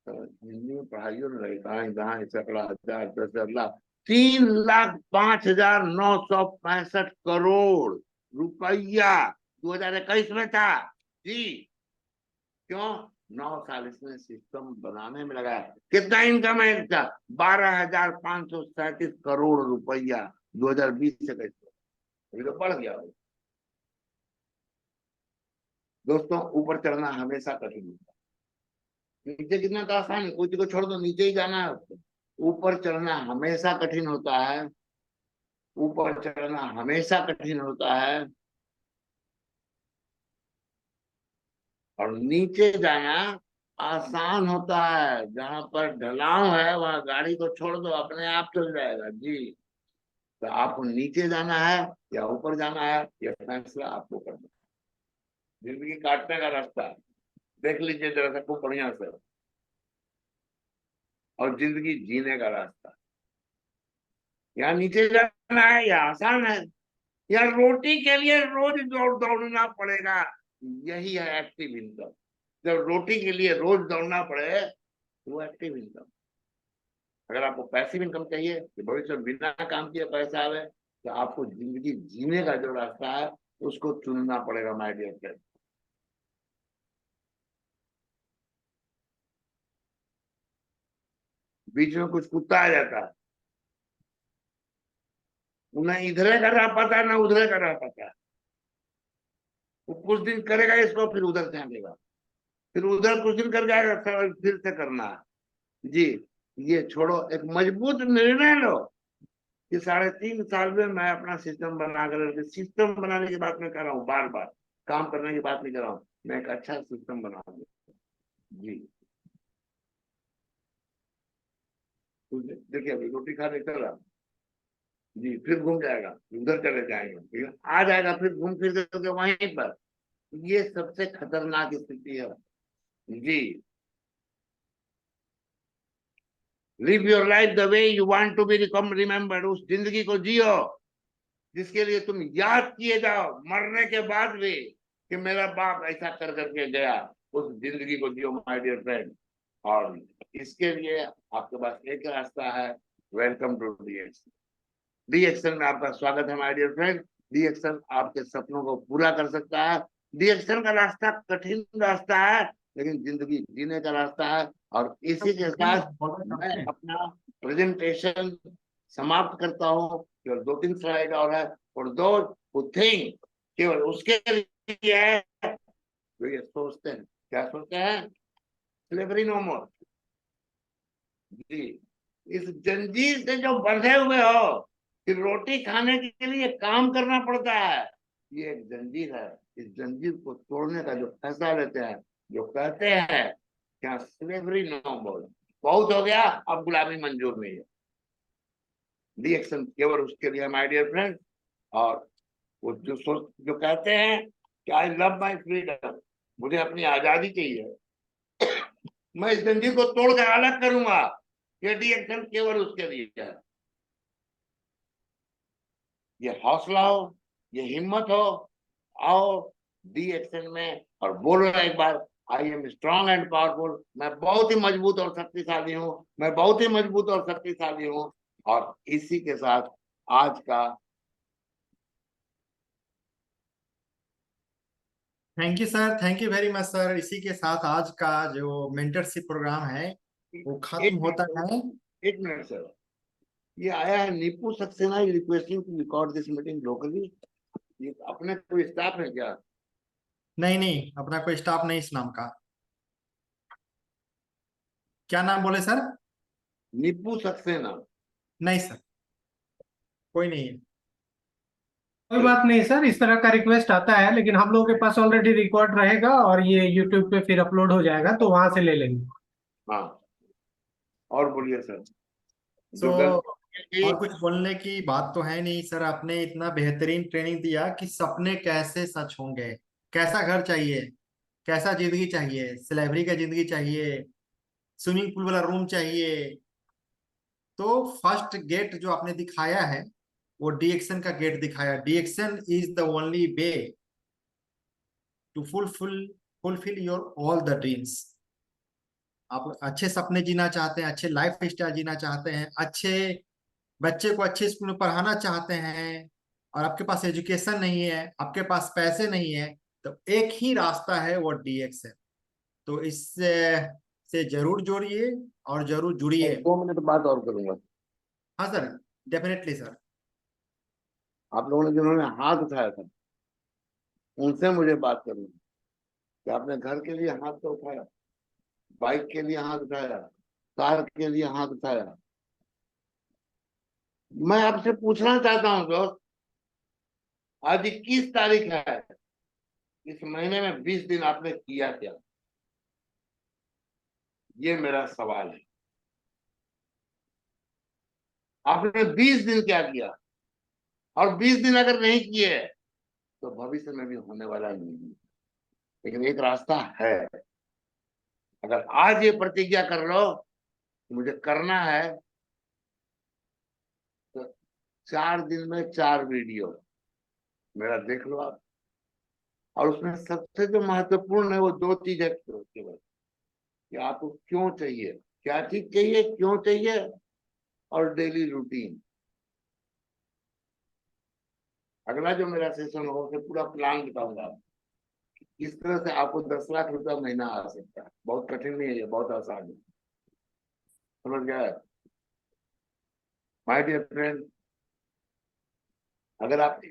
तो हिंदी में पढ़ाइयों में लगे कहा कहा सैकड़ा हजार 10,000 3,05,965 करोड़ रुपया 2021 में था जी। क्यों? 9 साल इसने सिस्टम बनाने में लगाया। कितना इनकम है इसका? 12,537 करोड़ रुपया 2020 से कैसे, अभी तो बढ़ गया। दोस्तों, ऊपर चढ़ना हमेशा कठिन होता है, नीचे कितना तो आसान है, कुछ को छोड़ दो, नीचे ही जाना है उसको। ऊपर चढ़ना हमेशा कठिन होता है, ऊपर चढ़ना हमेशा कठिन होता है, और नीचे जाना आसान होता है। जहां पर ढलाव है वहां गाड़ी को छोड़ दो, अपने आप चल जाएगा जी। तो आपको नीचे जाना है या ऊपर जाना है, यह फैसला आपको करना है। जिंदगी काटने का रास्ता देख लीजिए जरा सा खूब बढ़िया से, और जिंदगी जीने का रास्ता। यहाँ नीचे जाना है या आसान है, या रोटी के लिए रोज दौड़ना पड़ेगा, यही है एक्टिव इनकम। जब रोटी के लिए रोज दौड़ना पड़े तो वो एक्टिव इनकम। अगर आपको पैसिव इनकम चाहिए कि भविष्य में बिना काम किए पैसा आवे, तो आपको जिंदगी जीने का जो रास्ता है उसको चुनना पड़ेगा माय डियर फ्रेंड। बीच में कुछ कुत्ता आ जाता है, उन्हें इधरे का रह पाता है ना उधरे का रह पाता है। वो कुछ दिन करेगा इसको, फिर उधर से आएगा, फिर उधर कुछ दिन कर जाएगा, फिर से करना है जी। ये छोड़ो, एक मजबूत निर्णय लो कि 3.5 साल में मैं अपना सिस्टम बना कर, सिस्टम बनाने की बात मैं कर रहा हूँ, बार बार काम करने की बात नहीं कर रहा हूँ, मैं एक अच्छा सिस्टम बनाऊंगा जी। देखिए अभी रोटी खाने चल रहा जी, फिर घूम जाएगा, उधर चले जाएंगे, फिर आ जाएगा, फिर घूम फिर के वहीं पर। ये सबसे खतरनाक स्थिति है जी। Live your life the way you want to be remembered. उस जिंदगी को जियो जिसके लिए तुम याद किए जाओ मरने के बाद भी, कि मेरा बाप ऐसा कर करके गया। उस जिंदगी को जियो माय डियर फ्रेंड। और इसके लिए आपके पास एक रास्ता है, वेलकम टू डीएक्शन। डीएक्शन में आपका स्वागत है माय डियर फ्रेंड। डीएक्शन आपके सपनों को पूरा कर सकता है। डीएक्शन का रास्ता कठिन रास्ता है, लेकिन जिंदगी जीने का रास्ता है। और इसी के साथ मैं अपना प्रेजेंटेशन समाप्त करता हूँ। केवल 2-3 स्लाइड और है, और दो थिंग केवल उसके लिए है जो ये सोचते हैं। क्या सोचते हैं? स्लेवरी नो मोर जी। इस जंजीर से जो बंधे हुए हो कि रोटी खाने के लिए काम करना पड़ता है, ये एक जंजीर है। इस जंजीर को तोड़ने का जो फैसला लेते हैं, जो कहते हैं क्या स्लेवरी नो मोर, बहुत हो गया, अब गुलामी मंजूर नहीं है। रिएक्शन केवल उसके लिए माय डियर फ्रेंड। और वो जो कहते हैं कि आई लव माई फ्रीडम, मुझे अपनी आजादी चाहिए, मैं इस जंजीर को तोड़कर अलग करूंगा, ये रिएक्शन केवल उसके लिए है। ये हौसला हो, ये हिम्मत हो, आओ डी एक्शन में और बोलो एक बार, I am strong and powerful, मैं बहुत ही मजबूत और शक्तिशाली हूँ, मैं बहुत ही मजबूत और शक्तिशाली हूँ। और इसी के साथ आज का thank you sir, thank you very much sir. इसी के साथ आज का जो मेंटरशिप प्रोग्राम है वो खत्म एक होता मिनट, है। एक मिनट सर, ये आया है Neepu Saxena requesting to record this meeting locally. ये अपने कोई स्टाफ है क्या? नहीं नहीं, अपना कोई स्टाफ नहीं इस नाम का। क्या नाम बोले सर? नीपू सक्सेना। नहीं सर, कोई नहीं है। कोई बात नहीं सर, इस तरह का रिक्वेस्ट आता है, लेकिन हम लोगों के पास ऑलरेडी रिकॉर्ड रहेगा और ये यूट्यूब पे फिर अपलोड हो जाएगा, तो वहां से ले लेंगे। हाँ, और बोलिए सर, सो जो गलती की। और कुछ बोलने की बात तो है नहीं सर। आपने इतना बेहतरीन ट्रेनिंग दिया कि सपने कैसे सच होंगे। कैसा घर चाहिए, कैसा जिंदगी चाहिए, सिलेवरी का जिंदगी चाहिए, स्विमिंग पूल वाला रूम चाहिए। तो फर्स्ट गेट जो आपने दिखाया है वो डीएक्शन का गेट दिखाया। The action is the only way to fulfil your all the dreams. आप अच्छे सपने जीना चाहते हैं, अच्छे लाइफ स्टाइल जीना चाहते हैं, अच्छे बच्चे को अच्छे स्कूल में पढ़ाना चाहते हैं, और आपके पास एजुकेशन नहीं है, आपके पास पैसे नहीं है, तो एक ही रास्ता है, वो डीएक्स है। तो इससे से जरूर जोड़िए और जरूर जुड़िए। 2 मिनट बात और करूंगा। हाँ सर, डेफिनेटली सर। आप लोगों ने जिन्होंने हाथ उठाया था उनसे मुझे बात करनी है कि आपने घर के लिए हाथ तो उठाया, बाइक के लिए हाथ उठाया, कार के लिए हाथ उठाया। मैं आपसे पूछना चाहता हूँ दोस्त, आज 21 तारीख है, इस महीने में 20 दिन आपने किया क्या? ये मेरा सवाल है। आपने 20 दिन क्या किया? और 20 दिन अगर नहीं किए तो भविष्य में भी होने वाला नहीं है। लेकिन एक रास्ता है। अगर आज ये प्रतिज्ञा कर लो कि मुझे करना है, तो 4 दिन में 4 वीडियो मेरा देख लो आप। और उसमें सबसे जो महत्वपूर्ण है वो 2 चीज है केवल, कि आपको क्यों चाहिए, क्या चीज चाहिए, क्यों चाहिए, और डेली रूटीन। अगला जो मेरा सेशन होगा उसमें पूरा प्लान बताऊंगा किस तरह से आपको 10 लाख रुपया महीना आ सकता है। बहुत कठिन नहीं है, ये बहुत आसान है। समझ गया? माय डियर फ्रेंड, अगर आप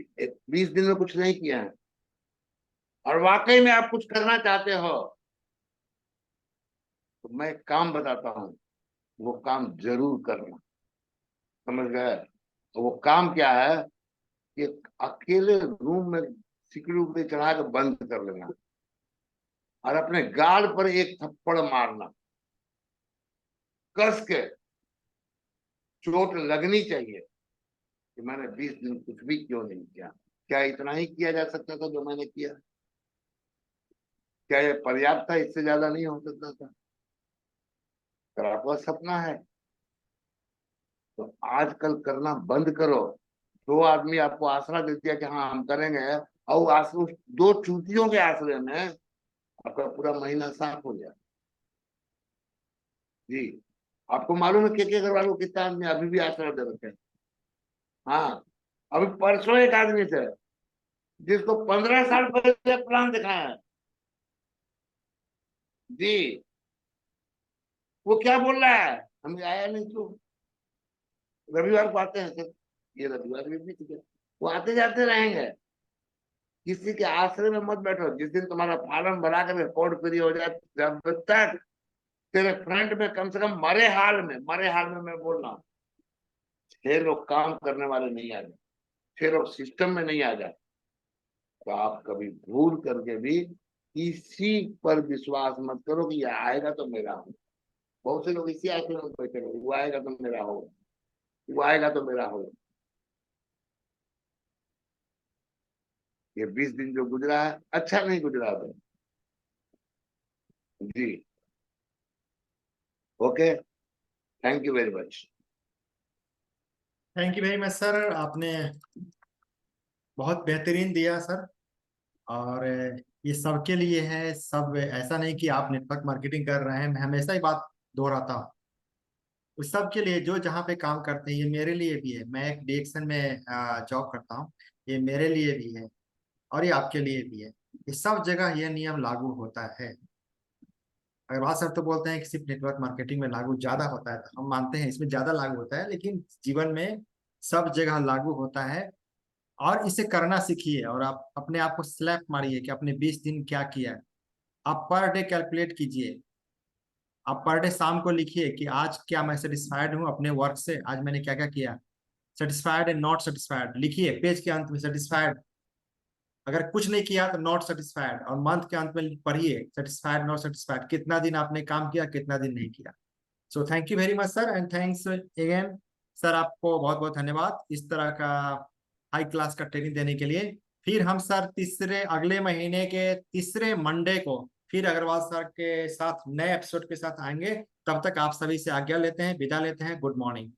20 दिन में कुछ नहीं किया है और वाकई में आप कुछ करना चाहते हो, तो मैं एक काम बताता हूँ, वो काम जरूर करना। समझ गए? तो वो काम क्या है कि अकेले रूम में सिकड़ी उकड़ी चढ़ा के बंद कर लेना और अपने गाल पर एक थप्पड़ मारना, कस के। चोट लगनी चाहिए कि मैंने 20 दिन कुछ भी क्यों नहीं किया। क्या इतना ही किया जा सकता था जो मैंने किया? क्या ये पर्याप्त था? इससे ज्यादा नहीं हो सकता था? अगर आपका सपना है तो आजकल करना बंद करो। 2 आदमी आपको आसरा दे दिया कि हाँ हम करेंगे, और उस 2 चूतियों के आश्रय में आपका पूरा महीना साफ हो गया। जी, आपको मालूम है के अग्रवाल को कितना आदमी अभी भी आश्रय दे रखे हैं? हाँ, अभी परसों एक आदमी थे जिसको 15 साल पहले प्लान दिखाया है। जी, वो क्या बोल रहा है, हमें आया नहीं क्यों? रविवार को आते हैं सर, ये रविवार भी ठीक है, वो आते जाते रहेंगे। किसी के आश्रय में मत बैठो। जिस दिन तुम्हारा फॉर्म भरा कर रिकॉर्ड फ्री हो जाए, जब तक तेरे फ्रंट में कम से कम मरे हाल में मैं बोल रहा हूँ 6 लोग काम करने वाले नहीं आ जाए, 6 लोग सिस्टम में नहीं आ जाए, तो आप कभी भूल करके भी किसी पर विश्वास मत करो कि यह आएगा तो मेरा हो। बहुत से लोग इसी आश्रय में बैठे रहो, वो आएगा तो मेरा हो, वो आएगा तो मेरा हो। ये 20 दिन जो गुजरा है अच्छा नहीं गुजरा था। जी, okay, thank you very much. Thank you very much sir, आपने बहुत बेहतरीन दिया सर। और ये सबके लिए है। सब ऐसा नहीं कि आप नेटवर्क मार्केटिंग कर रहे हैं, मैं हमेशा ही बात दोहराता हूँ। उस सब के लिए जो जहाँ पे काम करते हैं, ये मेरे लिए भी है। मैं एक डीएक्सन में जॉब करता हूँ, ये मेरे लिए भी है और ये आपके लिए भी है। ये सब जगह ये नियम लागू होता है। अगर बात सर तो बोलते हैं कि सिर्फ नेटवर्क मार्केटिंग में लागू ज्यादा होता है, तो हम मानते हैं इसमें ज्यादा लागू होता है, लेकिन जीवन में सब जगह लागू होता है। और इसे करना सीखिए और आप अपने आप को स्लैप मारिए कि आपने 20 दिन क्या किया है। आप पर डे कैलकुलेट कीजिए। आप पर डे शाम को लिखिए कि आज क्या मैं सेटिस्फाइड हूँ अपने वर्क से, आज मैंने क्या क्या किया। सेटिस्फाइड एंड नॉट सेटिस्फाइड लिखिए पेज के अंत में। सेटिस्फाइड अगर कुछ नहीं किया तो नॉट सेटिस्फाइड, और मंथ के अंत में पढ़िए सेटिस्फाइड नॉट सेटिस्फाइड, कितना दिन आपने काम किया, कितना दिन नहीं किया। So thank you very much sir, and thanks again. Sir आपको बहुत बहुत धन्यवाद इस तरह का हाई क्लास का ट्रेनिंग देने के लिए। फिर हम सर तीसरे अगले महीने के तीसरे मंडे को फिर अग्रवाल सर के साथ नए एपिसोड के साथ आएंगे। तब तक आप सभी से आज्ञा लेते हैं, विदा लेते हैं। Good morning.